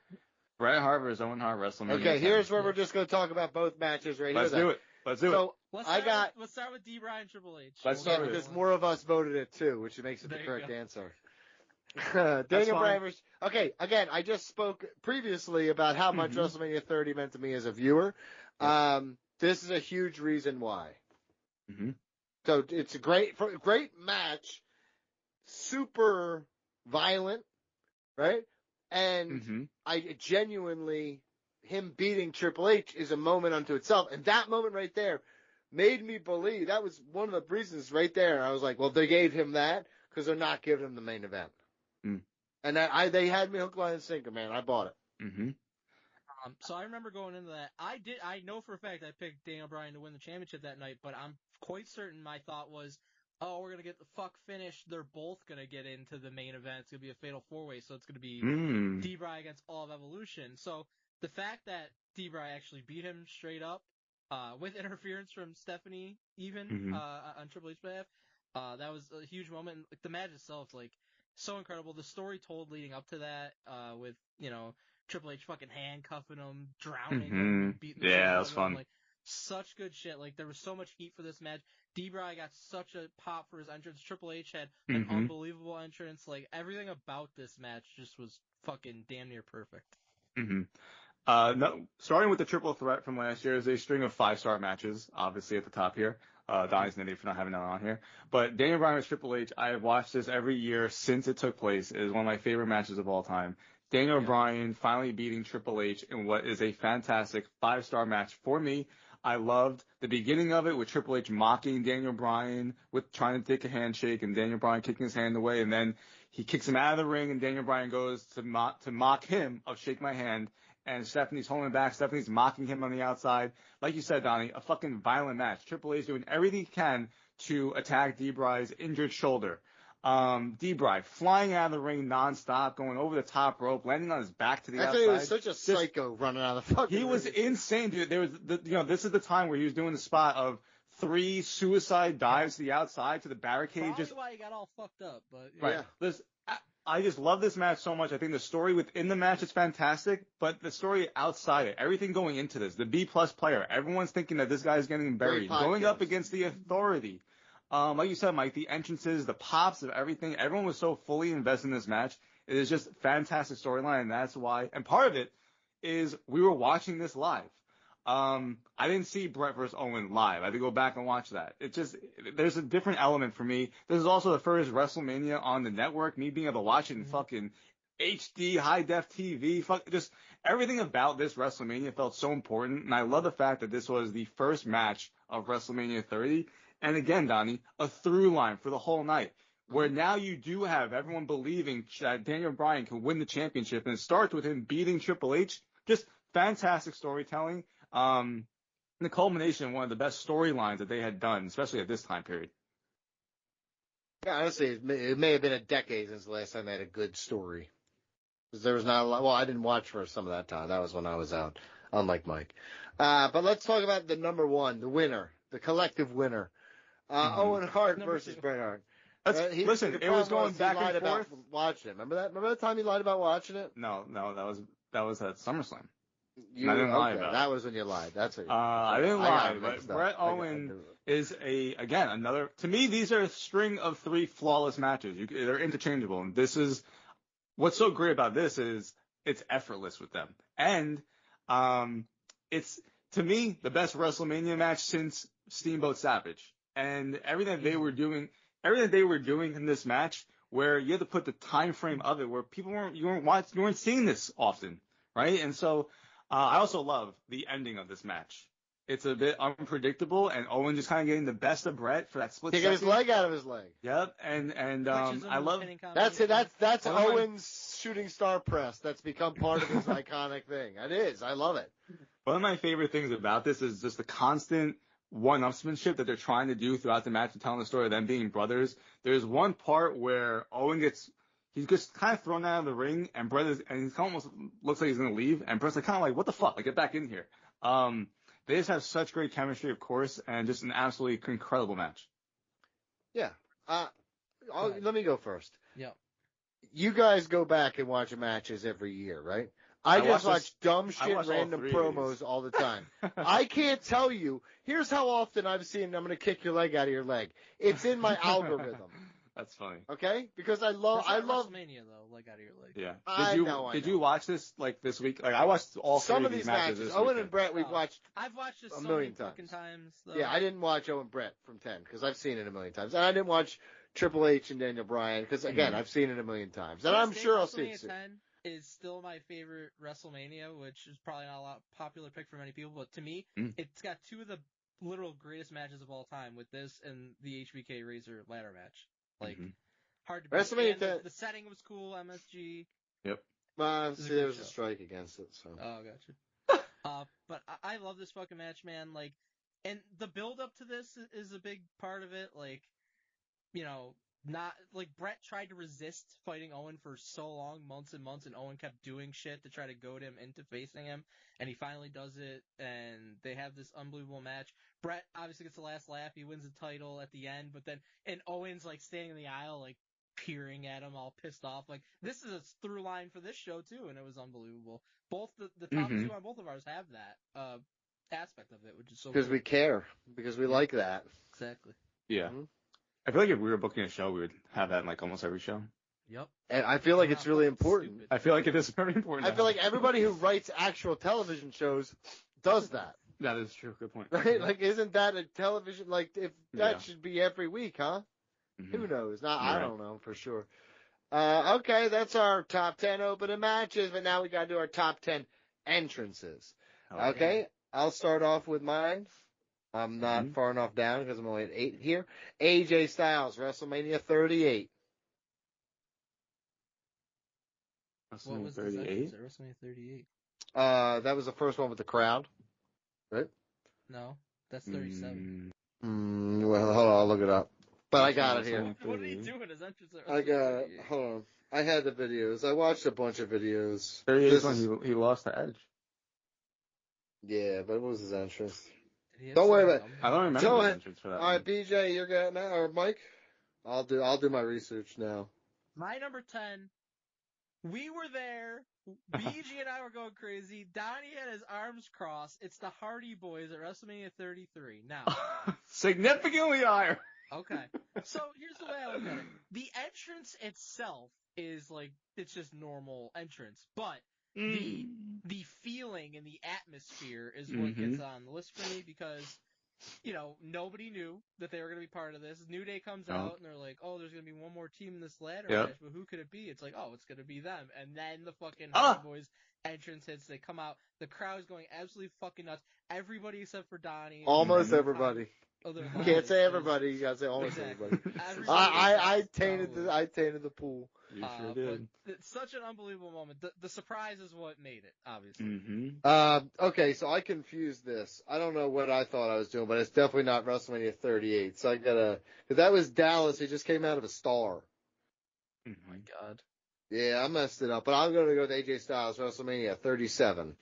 Bret Hart versus Owen Hart, WrestleMania.
Okay,
10.
here's where we're just going to talk about both matches right
Let's
here.
do it. Let's do it.
So
Let's
I
start with D. Bryan Triple H.
Let's
yeah,
start with
because
it.
more of us voted it too, which makes it the
There you
correct
go.
answer. Daniel
fine.
Bryan versus. Okay, again, I just spoke previously about how much
Mhm.
WrestleMania 30 meant to me as a viewer. This is a huge reason why.
Mm-hmm.
So it's a great match, super violent, right? And
Mm-hmm.
I genuinely, him beating Triple H is a moment unto itself. And that moment right there made me believe, that was one of the reasons right there. I was like, well, they gave him that because they're not giving him the main event.
Mm.
And they had me hook, line, and sinker, man. I bought it.
Mm-hmm.
So I remember going into that. I know for a fact I picked Daniel Bryan to win the championship that night, but I'm quite certain my thought was, oh, we're going to get the fuck finish. They're both going to get into the main event. It's going to be a fatal 4-way, so it's going to be D. Bryan against All of Evolution. So the fact that D. Bryan actually beat him straight up, with interference from Stephanie even, on Triple H's behalf, that was a huge moment. Like, the match itself, like, so incredible. The story told leading up to that, with, Triple H fucking handcuffing him, drowning him, beating the shit out
Yeah,
of
that was
him,
fun.
like, such good shit. Like, there was so much heat for this match. D-Bry got such a pop for his entrance. Triple H had an unbelievable entrance. Like, everything about this match just was fucking damn near perfect.
No, starting with the triple threat from last year is a string of 5-star matches, obviously at the top here. Donnie's an idiot for not having that on here. But Daniel Bryan vs. Triple H, I have watched this every year since it took place. It is one of my favorite matches of all time. Daniel Bryan finally beating Triple H in what is a fantastic 5-star match for me. I loved the beginning of it with Triple H mocking Daniel Bryan with trying to take a handshake and Daniel Bryan kicking his hand away, and then he kicks him out of the ring and Daniel Bryan goes to mock him of shake my hand, and Stephanie's holding him back. Stephanie's mocking him on the outside. Like you said, Donnie, a fucking violent match. Triple H doing everything he can to attack D-Bry's injured shoulder. D-Bry flying out of the ring nonstop, going over the top rope, landing on his back to the outside.
He was such a psycho running out of the fucking
He was insane, dude. There was this is the time where he was doing the spot of 3 suicide dives to the outside to the barricade.
Probably why he got all fucked up, but
right. I just love this match so much. I think the story within the match is fantastic, but the story outside it, everything going into this, the B+ player, everyone's thinking that this guy's getting buried, going up against the Authority. Like you said, Mike, the entrances, the pops of everything, everyone was so fully invested in this match. It is just fantastic storyline, and that's why. And part of it is we were watching this live. I didn't see Brett versus Owen live. I had to go back and watch that. There's a different element for me. This is also the first WrestleMania on the network. Me being able to watch it in fucking HD, high def TV. Just everything about this WrestleMania felt so important. And I love the fact that this was the first match of WrestleMania 30. And again, Donnie, a through line for the whole night, where now you do have everyone believing that Daniel Bryan can win the championship, and it starts with him beating Triple H. Just fantastic storytelling. The culmination of one of the best storylines that they had done, especially at this time period.
Yeah, honestly, it may have been a decade since the last time they had a good story. Because there was not a lot. Well, I didn't watch for some of that time. That was when I was out, unlike Mike. But let's talk about the number one, the winner, the collective winner. Owen Hart versus Bret Hart.
Listen, it was going back and forth.
Watching it. Remember that? Remember the time he lied about watching it?
No, that was at SummerSlam. I
didn't lie about it. That was when you lied. That's it.
I didn't lie, but Bret Owen is another. To me, these are a string of 3 flawless matches. They're interchangeable, and this is what's so great about this is it's effortless with them, and it's to me the best WrestleMania match since Steamboat Savage. And everything they were doing in this match, where you had to put the time frame of it, where people you weren't seeing this often, right? And so I also love the ending of this match. It's a bit unpredictable, and Owen just kind of getting the best of Bret for that split second.
Taking his leg out of his leg.
Yep, and I love
that's it. That's Owen's shooting star press. That's become part of his iconic thing. It is. I love it.
One of my favorite things about this is just the constant one-upsmanship that they're trying to do throughout the match and telling the story of them being brothers. There's one part where Owen gets kind of thrown out of the ring, and he almost looks like he's going to leave, and Bret's kind of like, what the fuck? Like, get back in here. They just have such great chemistry, of course, and just an absolutely incredible match.
Yeah. Let me go first.
Yeah.
You guys go back and watch matches every year, right? I just watch dumb shit, random promos all the time. I can't tell you. Here's how often I've seen I'm going to kick your leg out of your leg. It's in my algorithm.
That's funny.
Okay? Because I love
WrestleMania though, leg out of your leg.
Yeah. Did you watch this like this week? Like I watched all
some
three
of these matches.
this
Owen
weekend.
and Bret, we've watched.
I've watched this
a
so
million
many fucking times. Though.
Yeah, I didn't watch Owen Bret from 10 because I've seen it a million times, and I didn't watch Triple H and Daniel Bryan because again I've seen it a million times, and I'm sure I'll see it soon.
10 is still my favorite WrestleMania, which is probably not a popular pick for many people, but to me, it's got 2 of the literal greatest matches of all time with this and the HBK Razor ladder match. Like, hard to beat.
WrestleMania 10.
The setting was cool, MSG.
Yep.
See, there was a strike against it, so.
Oh, gotcha. But I love this fucking match, man. Like, and the build up to this is a big part of it. Like, you know, not like Bret tried to resist fighting Owen for so long, months and months, and Owen kept doing shit to try to goad him into facing him, and he finally does it, and they have this unbelievable match. Bret obviously gets the last laugh, he wins the title at the end, but then, and Owen's like standing in the aisle, like peering at him, all pissed off. Like, this is a through line for this show too, and it was unbelievable. Both the top 2 on both of ours have that. aspect of it, which is so
Because
cool.
we care. Because we like that.
Exactly.
Yeah.
Mhm.
I feel like if we were booking a show, we would have that in like almost every show.
Yep.
And I feel like
We're
it's
not
really
fucking
important.
stupid.
I feel like it is very important.
I feel like everybody who writes actual television shows does that.
That is true. Good point.
Right? Like, isn't that a television? Like, if that
Yeah.
should be every week, huh?
Mhm.
Who knows? Not,
You're
I
right.
don't know for sure. Okay, that's our top 10 opening matches, but now we got to do our top 10 entrances.
Oh,
Okay, I'll start off with mine. I'm not
Mhm.
far enough down because I'm only at 8 here. AJ Styles, WrestleMania 38.
What was the
38?
entrance at WrestleMania 38?
That was the first one with the crowd, right?
No, that's 37.
Well, hold on, I'll look it up. But I got it here.
What did he do in his entrance at WrestleMania
I got it.
38?
Hold on. I had the videos. I watched a bunch of videos.
38
This
is when
is-
he lost to Edge.
Yeah, but what was his entrance?
Did he have
Don't worry
something
about it.
dumb?
I don't remember
Go
his
ahead.
entrance for that.
All right, BJ, you're good now, or Mike? I'll do my research now.
My number 10. We were there. BG and I were going crazy. Donnie had his arms crossed. It's the Hardy Boys at WrestleMania 33. Now,
Significantly higher.
okay. So here's the way I look at it. The entrance itself is like, it's just normal entrance. But the feeling and the atmosphere is what gets on the list for me because, you know, nobody knew that they were going to be part of this. New Day comes out and they're like, oh, there's going to be one more team in this ladder match, but who could it be? It's like, oh, it's going to be them. And then the fucking Hardy Boys entrance hits, they come out, the crowd's going absolutely fucking nuts. Everybody except for Donnie.
Almost everybody. You can't say everybody. You gotta say almost everybody. I tainted the pool.
You sure did.
But it's such an unbelievable moment. The surprise is what made it, obviously.
Mm-hmm.
Okay, so I confused this. I don't know what I thought I was doing, but it's definitely not WrestleMania 38. So I gotta, cause that was Dallas. He just came out of a star.
Oh my God.
Yeah, I messed it up, but I'm gonna go with AJ Styles, WrestleMania 37.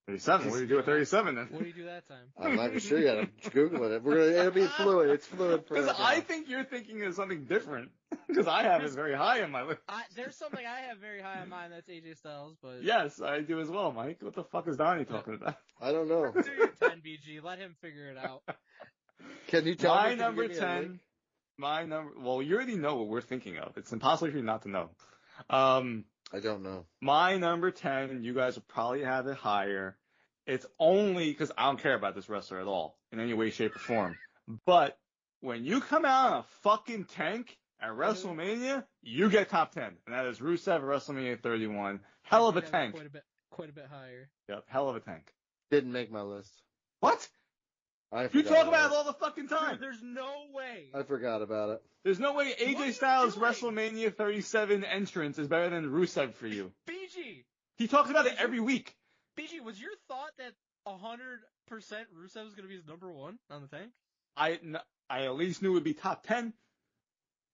37. What do you do at 37 then?
What do you do that time?
I'm not sure. You gotta Google it. It'll be fluid. It's fluid for
Because I think you're thinking of something different. Because I have it very high on my list.
There's something I have very high on mine. That's AJ Styles, but
Yes, I do as well, Mike. What the fuck is Donnie talking about?
I don't know.
do your 10, BG. Let him figure it out.
Can you tell me?
My number 10. Well, you already know what we're thinking of. It's impossible for you not to know.
I don't know.
My number 10, you guys will probably have it higher. It's only because I don't care about this wrestler at all in any way, shape, or form. But when you come out on a fucking tank at WrestleMania, you get top 10. And that is Rusev at WrestleMania 31. Hell of a tank.
Quite a bit higher.
Yep, hell of a tank.
Didn't make my list.
What? You talk about it all the fucking time.
There's no way.
I forgot about it.
There's no way
What are
AJ
you
Styles'
doing?
WrestleMania 37 entrance is better than Rusev for you.
BG,
He talks about it every week.
BG, was your thought that 100% Rusev was going to be his number one on the tank?
I at least knew it would be top 10.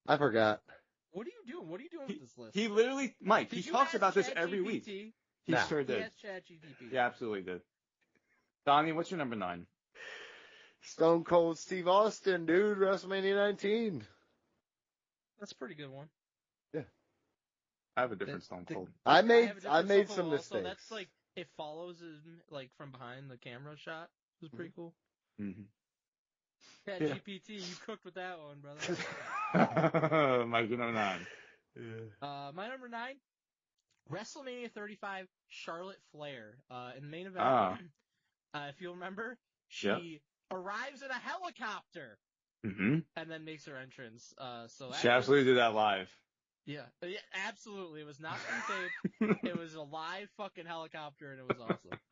I forgot.
What are you doing? What are you doing with this list?
He literally, Mike,
Did
he
you
talks
ask
about this
ChatGPT?
every week. He
Nah.
sure
He
did.
asked ChatGPT.
Yeah, absolutely did. Donnie, what's your number 9?
Stone Cold Steve Austin, dude, WrestleMania 19.
That's a pretty good one.
I have a different Stone Cold.
I
have a
made
different
some
Stone Cold
mistakes.
also. That's like, it follows him like from behind the camera shot. It was pretty cool.
Mm-hmm.
ChatGPT, you cooked with that one, brother.
My number 9.
My number 9, WrestleMania 35, Charlotte Flair. In the main event, if you'll remember, she arrives in a helicopter
Mm-hmm.
and then makes her entrance. So
She absolutely did that live.
Yeah, absolutely. It was not pre-taped. It was a live fucking helicopter, and it was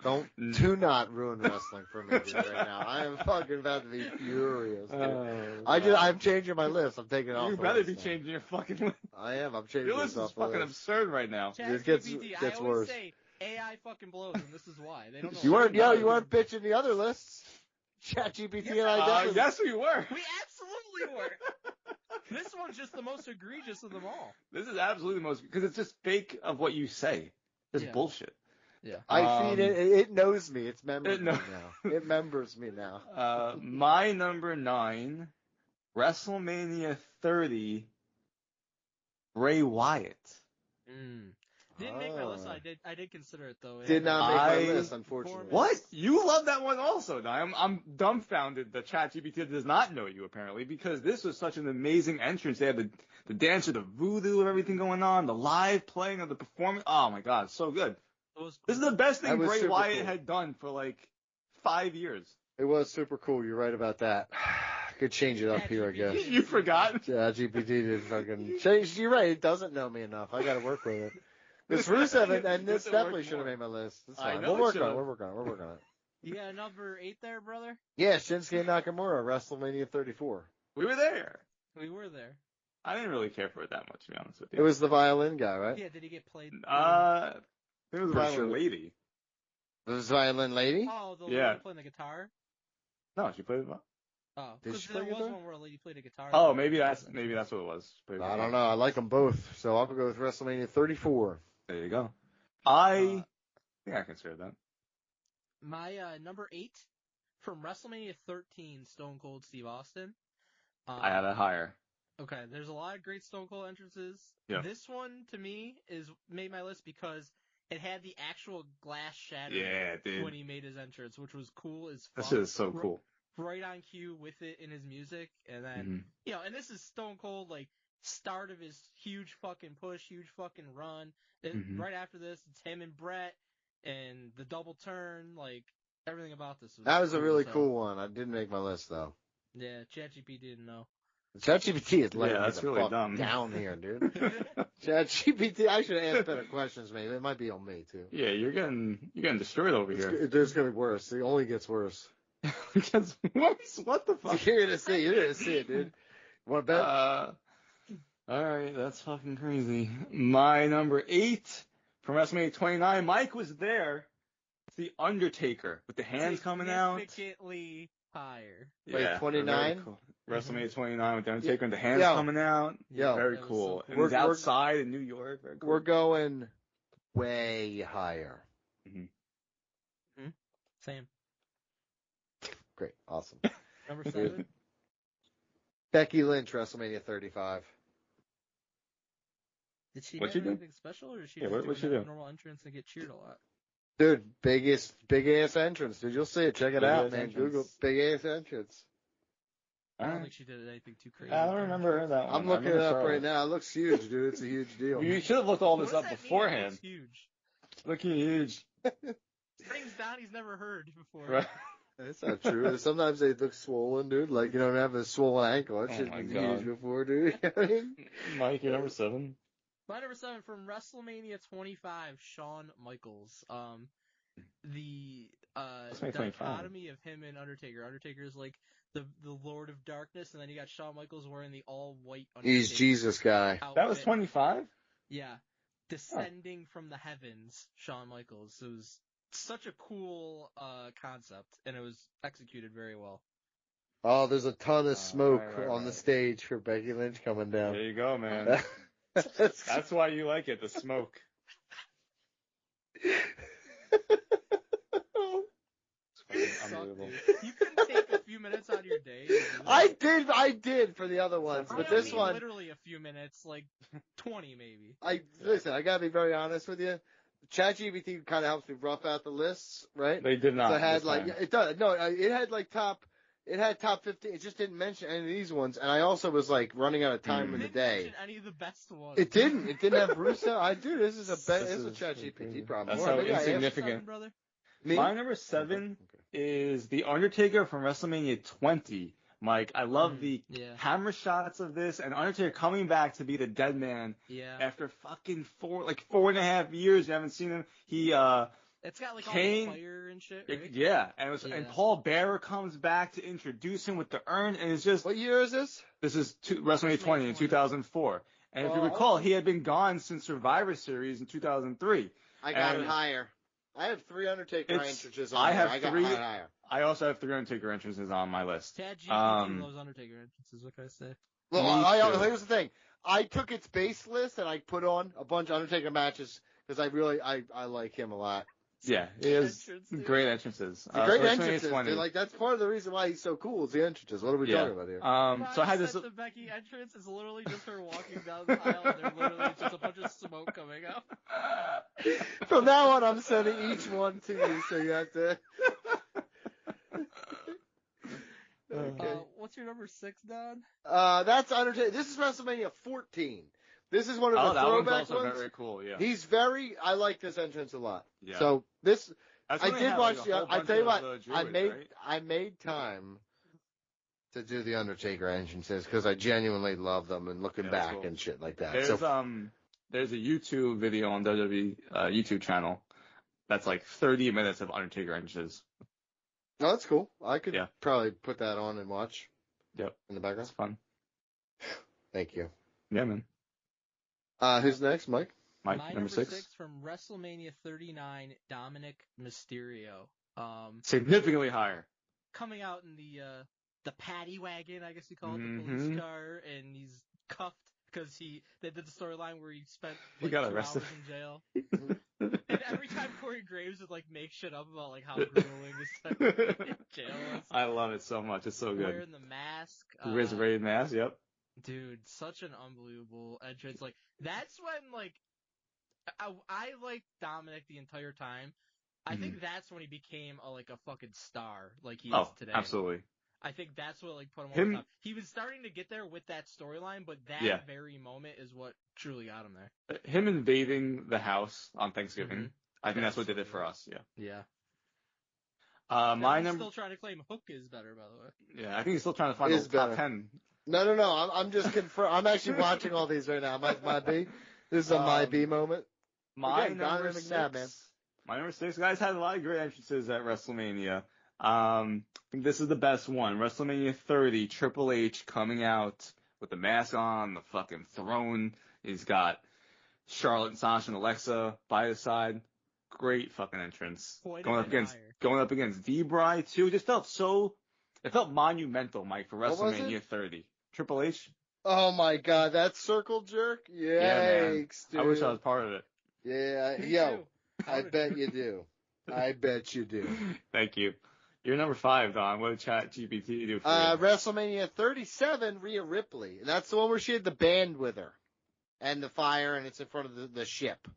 awesome.
Do not ruin wrestling for me dude, right now. I am fucking about to be furious. Dude. I'm changing my list. I'm taking it off.
You better be changing your fucking list.
I am. I'm changing
Your
this
list is
off the
fucking
list.
absurd right now.
It gets
I always
worse.
say AI fucking blows, and this is why. They don't know.
You weren't bitching the other lists. ChatGPT and I definitely.
Yes, we were.
We absolutely were. This one's just the most egregious of them all.
This is absolutely the most, because it's just fake of what you say. It's bullshit.
Yeah.
I feed it. It knows me. It's members
It
me now. It members me now.
My number 9, WrestleMania 30, Bray Wyatt.
Didn't make my list. So I did consider it though.
Did not make my list, unfortunately.
What? You love that one also. Now, I'm dumbfounded that ChatGPT does not know you apparently, because this was such an amazing entrance. They had the dance with the voodoo and everything going on, the live playing of the performance. Oh my God, so good. This is the best thing Bray Wyatt had done for like 5 years.
It was super cool. You're right about that. Could change it up here, I guess.
You forgot?
Yeah, GPT did fucking change. You're right. It doesn't know me enough. I got to work with it. This Rusev and this definitely should have made my list. That's fine. We'll work on it. We're working on it.
You got number 8 there, brother?
Yeah, Shinsuke Nakamura, WrestleMania 34.
We were there.
We were there.
I didn't really care for it that much, to be honest with you.
It was the violin guy, right?
Yeah, did he get played?
It was the violin lady.
It was the violin lady?
Oh, the lady playing the guitar?
No, she played the
Oh,
did she
there
play
was
guitar?
one where a lady played a guitar.
Oh, maybe that's what it was.
I don't know. I like them both, so I'll go with WrestleMania 34.
There you go. I think I consider that.
My number 8 from WrestleMania 13, Stone Cold Steve Austin.
I had it higher.
Okay, there's a lot of great Stone Cold entrances.
Yeah.
This one, to me, made my list because it had the actual glass shattering when he made his entrance, which was cool as fuck.
This is so cool.
Right on cue with it in his music. And then, and this is Stone Cold, like, start of his huge fucking push, huge fucking run. Right after this, it's him and Brett and the double turn, like, everything about this.
That was a really cool one. I didn't make my list, though.
Yeah, ChatGPT didn't know.
ChatGPT is letting me
that's
the
really
fuck
dumb.
down here, dude. ChatGPT, I should ask better questions, maybe. It might be on me, too.
Yeah, you're getting destroyed over here.
There's going to be worse. It only gets worse.
What the fuck?
You're going to see it, dude. Want to bet?
All right, that's fucking crazy. My number 8 from WrestleMania 29, Mike was there. It's The Undertaker with the hands coming out.
Significantly higher.
Wait, 29?
Cool. WrestleMania 29 with The Undertaker and the hands coming out. Very cool.
So
and he's outside in New York. Very cool.
We're going way higher.
Same.
Great. Awesome.
Number 7.
Becky Lynch, WrestleMania 35.
Did she
What'd
have
she do?
anything special, or did she
what'd
just
she
do a
do?
normal entrance and get cheered a lot?
Dude, big ass entrance, dude. You'll see it. Check it out, man.
Entrance.
Google big ass entrance.
I don't think she did anything too crazy.
I don't remember that one.
I'm looking it up right now. It looks huge, dude. It's a huge deal.
You should have looked all this
What
up
does that mean?
beforehand.
It's huge.
Looking huge.
Things Donnie's never heard before.
Right.
That's not true. Sometimes they look swollen, dude. Like you don't have a swollen ankle. That shit was huge before, dude. You know what I mean?
Mike, you're number 7.
My number 7 from WrestleMania 25, Shawn Michaels. The dichotomy of him and Undertaker. Undertaker's like the Lord of Darkness, and then you got Shawn Michaels wearing the all white Undertaker
He's Jesus guy.
outfit.
That was 25?
Yeah. Descending from the heavens, Shawn Michaels. It was such a cool concept, and it was executed very well.
Oh, there's a ton of smoke on the stage for Becky Lynch coming down.
There you go, man. That's why you like it, the smoke.
Unbelievable. You couldn't take a few minutes out of your day.
I did for the other ones, but this one
literally a few minutes, like 20 maybe.
Listen, I gotta be very honest with you. ChatGPT kind of helps me rough out the lists, right?
They did not.
So it had it had top 15. It just didn't mention any of these ones, and I also was like running out of time in the day.
It didn't mention any of the best ones.
It didn't. It didn't have Russo. This is a ChatGPT problem.
That's how insignificant.
Brother.
My number 7 is The Undertaker from WrestleMania 20. Mike, I love the camera shots of this, and Undertaker coming back to be the dead man after fucking 4.5 years. You haven't seen him.
It's got like all the fire and shit, right?
And Paul Bearer comes back to introduce him with the urn, and it's just...
What year is this?
This is WrestleMania 20 in 2004. And if you recall, he had been gone since Survivor Series in 2003.
I got it higher. I have 3 Undertaker entrances on there. I got higher.
I also have 3 Undertaker entrances on my list.
ChatGPT loves Undertaker entrances, what can I say?
Well, here's the thing. I took its base list and I put on a bunch of Undertaker matches because I like him a lot.
Yeah, he has great entrances.
Great entrances. Like that's part of the reason why he's so cool is the entrances. What are we talking about here?
So I had this.
The Becky entrance is literally just her walking down the aisle, and there's literally just a bunch of smoke coming out.
From now on, I'm sending each one to you, so you have to. Okay.
What's your number 6, Don?
That's Undertaker. This is WrestleMania 14. This is one of the
that one's
throwback
also
ones.
very cool. Yeah.
I like this entrance a lot.
Yeah.
So this,
That's
I
when they
did
had,
watch
like, a whole
I
bunch
tell you
of,
what,
Druids, right?
I made time to do the Undertaker entrances because I genuinely love them and looking back
cool.
and shit like that.
There's a YouTube video on WWE YouTube channel that's like 30 minutes of Undertaker entrances.
No, that's cool. I could probably put that on and watch.
Yep.
In the background.
That's fun.
Thank you.
Yeah, man.
Who's next, Mike?
My number 6 from WrestleMania 39, Dominic Mysterio.
Significantly higher.
Coming out in the paddy wagon, I guess you call it, the police car, and he's cuffed because they did the storyline where he spent like 2 hours in jail. And every time Corey Graves would like make shit up about like how grueling his time in jail was.
I love it so much. It's so good.
Wearing the mask.
Wears the rated mask. Yep.
Dude, such an unbelievable entrance. Like that's when like I liked Dominic the entire time. I think that's when he became a fucking star like he is today.
Absolutely.
I think that's what like put him on top. He was starting to get there with that storyline, but that very moment is what truly got him there.
Him invading the house on Thanksgiving, I think that's what did it for us. Yeah.
He's still trying to claim Hook is better, by the way.
Yeah, I think he's still trying to find the top 10.
No. I'm just I'm actually watching all these right now. My B. This is a my B moment.
My number 6. Man. My number 6. Guys had a lot of great entrances at WrestleMania. I think this is the best one. WrestleMania 30, Triple H coming out with the mask on, the fucking throne. He's got Charlotte and Sasha and Alexa by his side. Great fucking entrance. Going up against D-Bry too. It felt monumental, Mike, for WrestleMania 30. Triple H.
Oh my God, that circle jerk! Yikes, dude.
I wish I was part of it.
Yeah, I bet you do. I bet you do.
Thank you. You're number 5, Don. What did ChatGPT do for you?
WrestleMania 37, Rhea Ripley. And that's the one where she had the band with her. And the fire, and it's in front of the ship.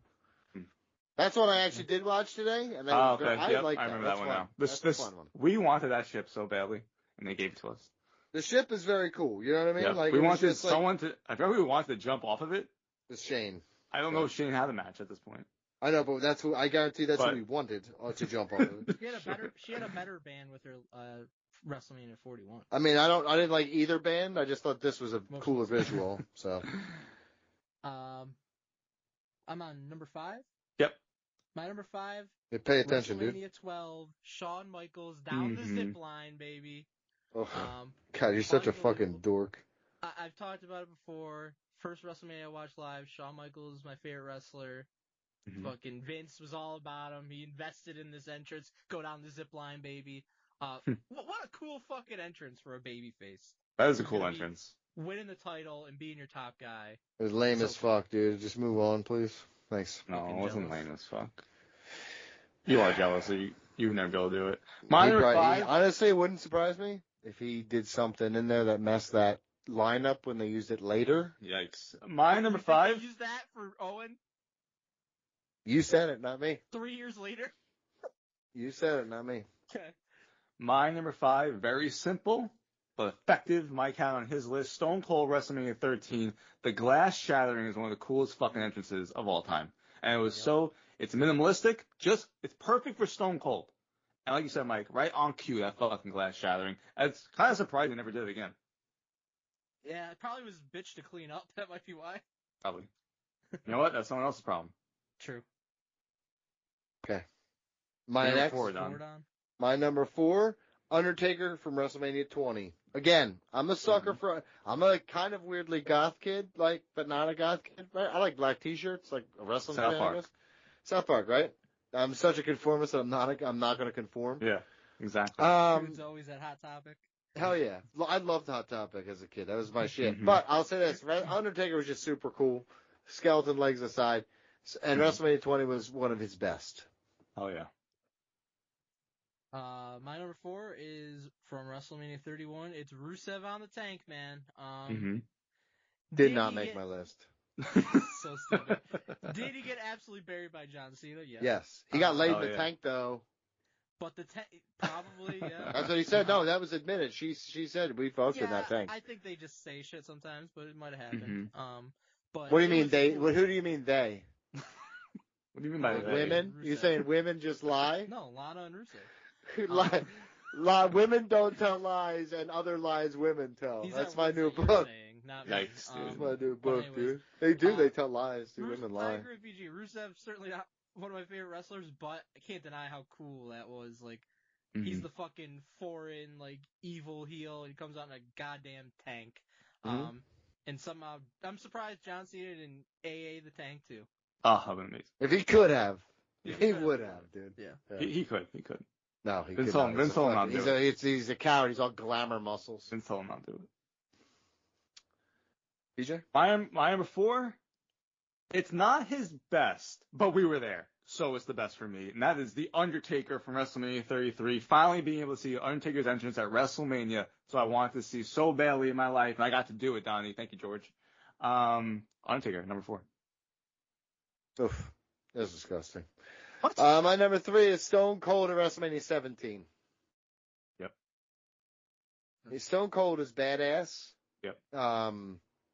That's one I actually did watch today. And I
remember that one now. That's a fun one. We wanted that ship so badly, and they gave it to us.
The ship is very cool. You know what I mean?
Yeah.
Like
we wanted someone to. I thought we wanted to jump off of it.
It's Shane.
I don't know if Shane had a match at this point.
I know, but that's who I guarantee who we wanted to jump off of it.
She had a better band with her WrestleMania 41.
I mean, I didn't like either band. I just thought this was a cooler visual. So,
I'm on number 5.
Yep.
My number 5.
Pay attention, dude.
WrestleMania 12. Shawn Michaels down the zip line, baby.
Oh, God, you're such a fucking dork.
I've talked about it before. First WrestleMania I watched live. Shawn Michaels is my favorite wrestler. Fucking Vince was all about him. He invested in this entrance. Go down the zip line, baby. What a cool fucking entrance for a babyface.
That is a cool entrance.
Winning the title and being your top guy.
It was lame as fuck, dude. Just move on, please. Thanks.
No, it wasn't lame as fuck. You are jealous, so you would never be able to do it. My number 5.
Honestly, it wouldn't surprise me if he did something in there that messed that lineup when they used it later.
Yikes. My number 5.
They used that for Owen?
You said it, not me.
3 years later?
You said it, not me.
Okay.
My number 5, very simple, but effective. Mike had on his list, Stone Cold WrestleMania 13. The glass shattering is one of the coolest fucking entrances of all time. And it was it's minimalistic, it's perfect for Stone Cold. And like you said, Mike, right on cue, that fucking glass shattering. It's kind of surprising they never did it again.
Yeah, it probably was a bitch to clean up. That might be why.
Probably. You know what? That's someone else's problem.
True.
Okay. My number 4, Undertaker from WrestleMania 20. Again, I'm a sucker I'm a kind of weirdly goth kid, but not a goth kid. Right? I like black t-shirts, like a wrestling fan, I guess. South Park, right? I'm such a conformist that I'm not going to conform.
Yeah, exactly.
Dude's always at Hot Topic.
Hell yeah. I loved Hot Topic as a kid. That was my shit. But I'll say this, Undertaker was just super cool. Skeleton legs aside. And WrestleMania 20 was one of his best.
Oh, yeah.
My number 4 is from WrestleMania 31. It's Rusev on the Tank, man.
Did not make my list.
So stupid. Did he get absolutely buried by John Cena. Yes.
Yes. He got laid in the
yeah.
tank though.
But the probably, yeah.
That's what he said. No, that was admitted. She said we fucked in that tank.
I think they just say shit sometimes, but it might have happened. But
What do you mean
was
they?
cool.
Who do you mean they?
What do you mean by they?
Women?
Rusev.
You saying women just lie?
No, Lana and Rusev.
Women don't tell lies, and other lies women tell.
These
That's
are
my
words
new
that you're
book.
saying, not
Yikes,
me.
dude.
That's my new
But
book,
anyways,
dude. They do. They tell lies. Dude. Women
I
lie.
agree with BG. Rusev's certainly not one of my favorite wrestlers, but I can't deny how cool that was. Like, he's the fucking foreign, like, evil heel. He comes out in a goddamn tank. And somehow, I'm surprised John Cena didn't AA the tank, too.
Oh, that would be amazing.
If he could have,
Yeah,
he would have, dude.
Yeah.
He could.
No, he
Vince
could not.
Vince told him not to do it.
He's a coward. He's all glamour muscles.
Vince told him not to do it.
DJ?
My number 4, it's not his best, but we were there, so it's the best for me. And that is The Undertaker from WrestleMania 33. Finally being able to see Undertaker's entrance at WrestleMania, so I wanted to see so badly in my life, and I got to do it, Donnie. Thank you, George. Undertaker, number 4.
Oof. That's disgusting.
What?
My number 3 is Stone Cold at WrestleMania 17.
Yep.
Stone Cold is badass.
Yep.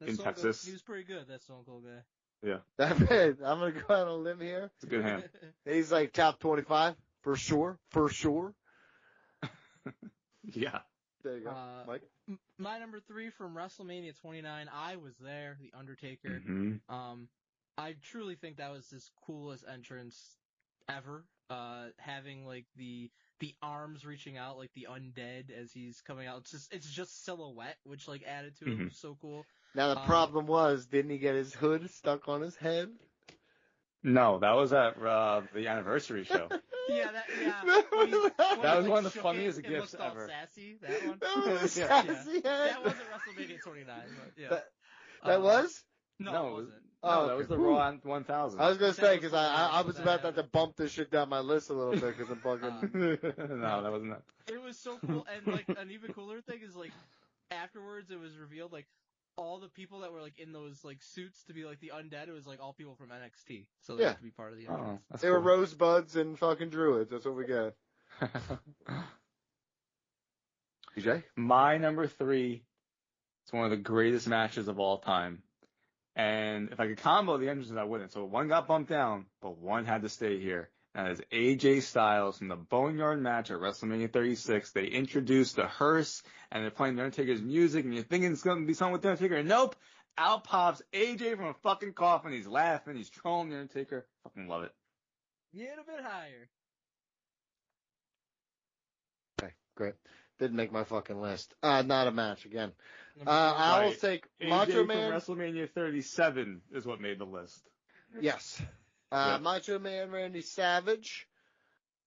That's
Texas.
He was pretty good, that Stone Cold guy.
Yeah.
I'm going to go out on a limb here.
It's a good hand.
He's like top 25 for sure.
Yeah.
There you go, Mike.
My number 3 from WrestleMania 29, I was there, The Undertaker. I truly think that was his coolest entrance ever. Having like the arms reaching out like the undead as he's coming out. It's just silhouette, which like added to it. Was so cool.
Now the problem was, didn't he get his hood stuck on his head?
No, that was at the anniversary show.
Yeah.
That was one of the
shook
funniest
it,
gifts
it looked all
ever.
Sassy, that one.
That was
Yeah.
sassy.
That wasn't WrestleMania 29, but yeah.
That was?
No,
No,
it wasn't.
Oh,
that was the
okay.
Raw 1000.
I was gonna say
That
because
was
I
cool.
was about to bump this shit down my list a little bit because I'm fucking.
No, that wasn't that.
It was so cool, and like an even cooler thing is like afterwards it was revealed like all the people that were like in those like suits to be like the undead. It was like all people from NXT, so they had to be part of the entrance.
That's
They were rosebuds and fucking druids. That's what we got. DJ?
My number 3. It's one of the greatest matches of all time. And if I could combo the entrances, I wouldn't. So one got bumped down, but one had to stay here. And that is AJ Styles from the Boneyard match at WrestleMania 36. They introduced the hearse, and they're playing The Undertaker's music, and you're thinking it's going to be something with The Undertaker. And nope! Out pops AJ from a fucking coffin. He's laughing. He's trolling The Undertaker. Fucking love it.
Get a bit higher.
Okay, great. Didn't make my fucking list. Not a match again.
I
will take
AJ
Macho
from
Man.
WrestleMania 37 is what made the list.
Yes.
Yeah.
Macho Man Randy Savage.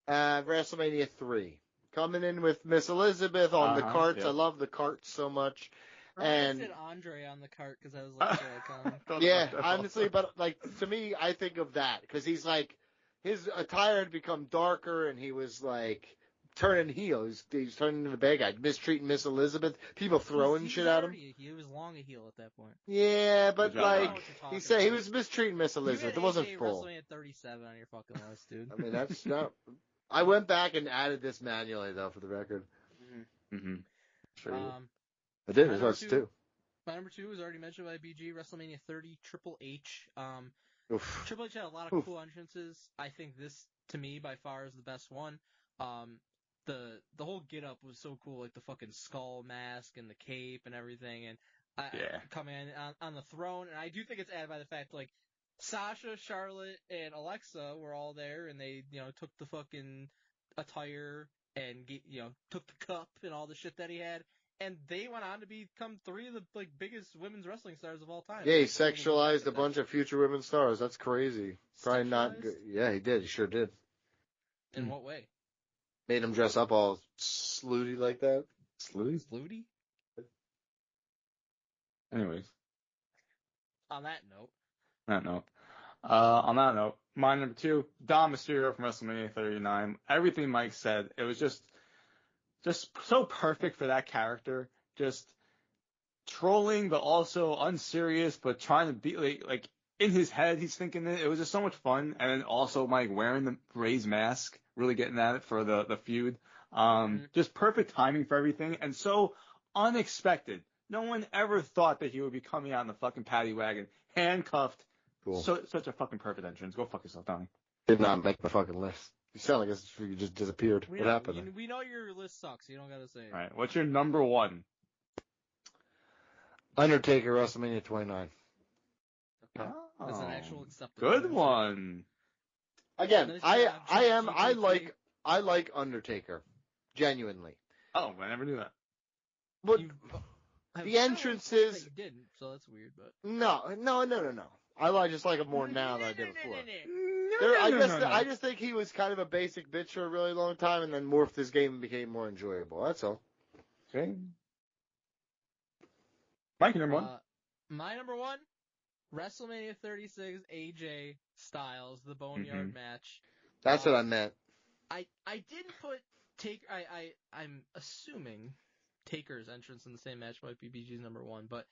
WrestleMania 3. Coming in with Miss Elizabeth on the carts.
Yep.
I love the carts so much.
I said Andre on the cart because I was like, iconic.
Yeah, honestly, but like to me, I think of that because he's like his attire had become darker and he was like turning heel. He's turning into the bad guy, mistreating Miss Elizabeth. People throwing shit at him.
He was long a heel at that point.
Yeah, but
Good job,
like he said, he was mistreating Miss Elizabeth. It wasn't full.
WrestleMania 37 on your fucking list, dude.
I mean, that's not. I went back and added this manually though, for the record.
Sure.
I did. It was too.
My number 2 was already mentioned by BG. WrestleMania 30, Triple H.
Oof.
Triple H had a lot of cool entrances. I think this, to me, by far is the best one. The whole get up was so cool, like the fucking skull mask and the cape and everything, and coming in on the throne. And I do think it's added by the fact like Sasha, Charlotte, and Alexa were all there, and they took the fucking attire and took the cup and all the shit that he had. And they went on to become 3 of the like biggest women's wrestling stars of all time.
Yeah, he sexualized a bunch of future women's stars. That's crazy. Probably not good. Yeah, he did. He sure did.
In what way?
Made him dress up all slutty like that.
Slutty?
Anyways.
On that note.
On that note, my number 2, Dom Mysterio from WrestleMania 39. Everything Mike said, it was just so perfect for that character. Just trolling, but also unserious, but trying to be like in his head, he's thinking it. It was just so much fun. And then also, Mike, wearing the Ray's mask, really getting at it for the feud. Just perfect timing for everything. And so unexpected. No one ever thought that he would be coming out in the fucking paddy wagon, handcuffed.
Cool.
Such a fucking perfect entrance. Go fuck yourself, Donnie.
Did not make my fucking list. You sound like you just disappeared. What happened?
We know your list sucks. You don't gotta say it.
All right. What's your number one?
Undertaker, WrestleMania 29.
Okay. That's an actual acceptable
Good
answer.
one.
Again,
Nice
I
job,
like Undertaker, genuinely.
Oh, I never knew that.
But
I
the entrances.
You didn't, so that's weird. But
No. I just like him more now than I did before.
No.
I just think he was kind of a basic bitch for a really long time, and then morphed his game and became more enjoyable. That's all.
Okay. Mike, your number one.
My number one, WrestleMania 36, AJ Styles, the Boneyard match.
That's what I meant.
I didn't put I'm assuming Taker's entrance in the same match might be BG's number one, but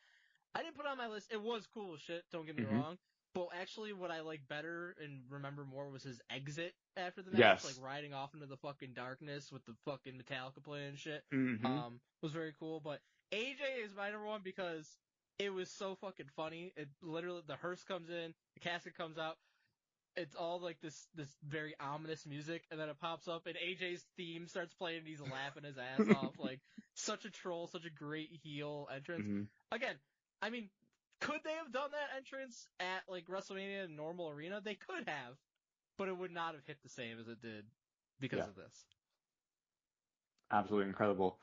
I didn't put it on my list. It was cool as shit, don't get me wrong. But actually what I like better and remember more was his exit after the match,
Yes.
like riding off into the fucking darkness with the fucking Metallica playing and shit. Was very cool. But AJ is my number one because it was so fucking funny. It literally, the hearse comes in, the casket comes out. It's all like this very ominous music, and then it pops up, and AJ's theme starts playing, and he's laughing his ass off. Like, such a troll, such a great heel entrance. Again, I mean, could they have done that entrance at, like, WrestleMania in a normal arena? They could have, but it would not have hit the same as it did because of this.
Absolutely incredible.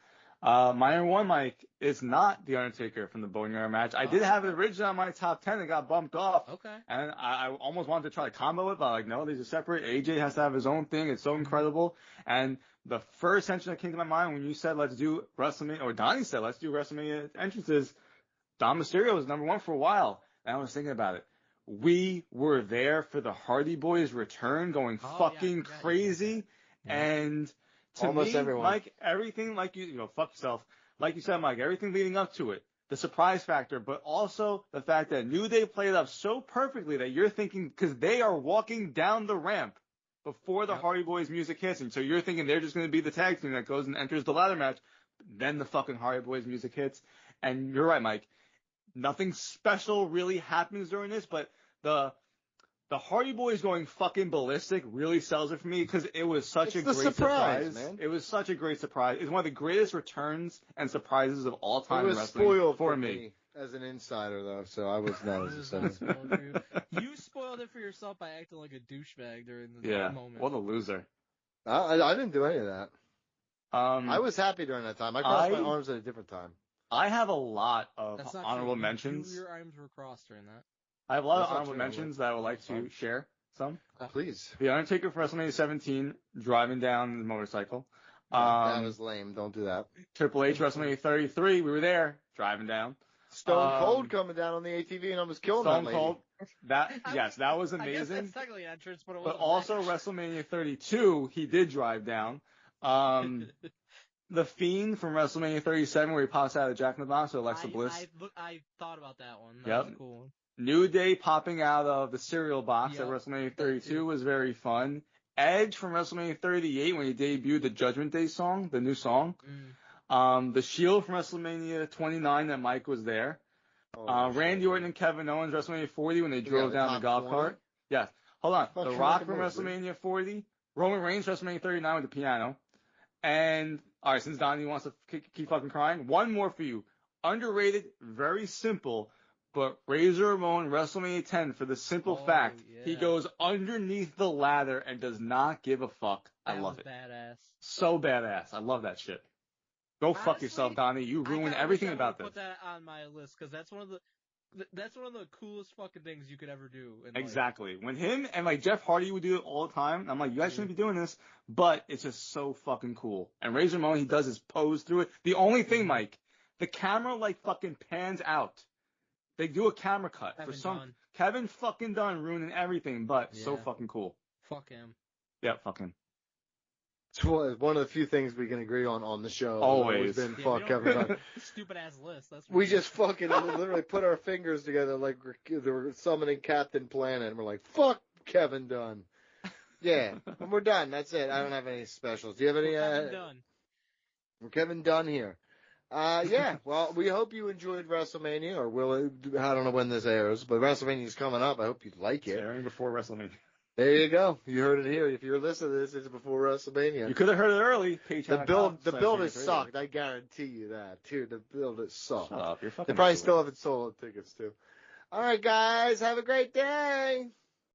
My number one, Mike, is not The Undertaker from the Boneyard match. I did have it originally on my top 10. It got bumped off.
Okay.
And I almost wanted to try to combo it, but like, no, these are separate. AJ has to have his own thing. It's so incredible. And the first entrance that came to my mind when you said, let's do WrestleMania, or Donnie said, let's do WrestleMania entrances, Dom Mysterio was number one for a while. And I was thinking about it. We were there for the Hardy Boys return, going fucking crazy. And to
almost
me,
everyone.
Mike, everything like you know, fuck yourself. Like you said, Mike, everything leading up to it, the surprise factor, but also the fact that New Day played up so perfectly that you're thinking, because they are walking down the ramp before the Hardy Boys music hits, and so you're thinking they're just going to be the tag team that goes and enters the ladder match. Then the fucking Hardy Boys music hits, and you're right, Mike. Nothing special really happens during this, but the Hardy Boys going fucking ballistic really sells it for me because it was such a great surprise.
Man.
It was such a great surprise. It's one of the greatest returns and surprises of all time
in
in
wrestling. It was spoiled
for me
as an insider, though, so I was not as excited.
You spoiled it for yourself by acting like a douchebag during the moment.
What a loser.
I didn't do any of that. I was happy during that time. I crossed my arms at a different time.
I have a lot of
That's not
honorable
true.
mentions.
Your arms were crossed during that.
I have a lot of honorable mentions that I would like to share. Some.
Please.
The Undertaker for WrestleMania 17, driving down the motorcycle.
That was lame. Don't do that.
Triple H WrestleMania 33, we were there, driving down.
Stone Cold coming down on the ATV and almost killing that lady.
Stone Cold. That was amazing.
I guess that's technically an entrance, but it wasn't.
But also WrestleMania 32, he did drive down. The Fiend from WrestleMania 37, where he pops out of Jack in the Box with Alexa Bliss.
I thought about that one. That was a cool one.
New Day popping out of the cereal box at WrestleMania 32 was very fun. Edge from WrestleMania 38 when he debuted the Judgment Day song, the new song. The Shield from WrestleMania 29 that Mike was there. Randy Orton and Kevin Owens WrestleMania 40 when they drove down the golf cart. Yes. Hold on. The Rock from WrestleMania 40. Roman Reigns WrestleMania 39 with the piano. And, alright, since Donnie wants to keep fucking crying, one more for you. Underrated, very simple, but Razor Ramon WrestleMania 10 for the simple fact he goes underneath the ladder and does not give a fuck. I love it.
Badass.
So badass. I love that shit. Go fuck yourself, Donnie. You ruined everything about this.
I put that on my list because that's one of the coolest fucking things you could ever do.
Exactly. When him and like Jeff Hardy would do it all the time, I'm like, you guys shouldn't be doing this, but it's just so fucking cool. And Razor Ramon, he does his pose through it. The only thing, Mike, the camera like fucking pans out. They do a camera cut for some. Kevin fucking Dunn ruining everything, but so fucking cool.
Fuck him.
Yeah, fuck him.
It's one of the few things we can agree on the show.
Always.
Been
Yeah,
fuck
we don't
Kevin
have
Dunn.
a stupid ass list. That's for
We
sure.
just fucking literally put our fingers together like we're summoning Captain Planet, and we're like, fuck Kevin Dunn. Yeah, and we're done. That's it. I don't have any specials. Do you have any?
We're Kevin Dunn.
We're Kevin Dunn here. Yeah, well, we hope you enjoyed WrestleMania, or I don't know when this airs, but WrestleMania's coming up. I hope you like
It's
it.
airing before WrestleMania.
There you go. You heard it here. If you're listening to this, it's before WrestleMania.
You could have heard it early.
The build has sucked. I guarantee you that, too. The build has sucked.
Shut up. You're fucking.
They probably still haven't sold tickets, too. All right, guys. Have a great day.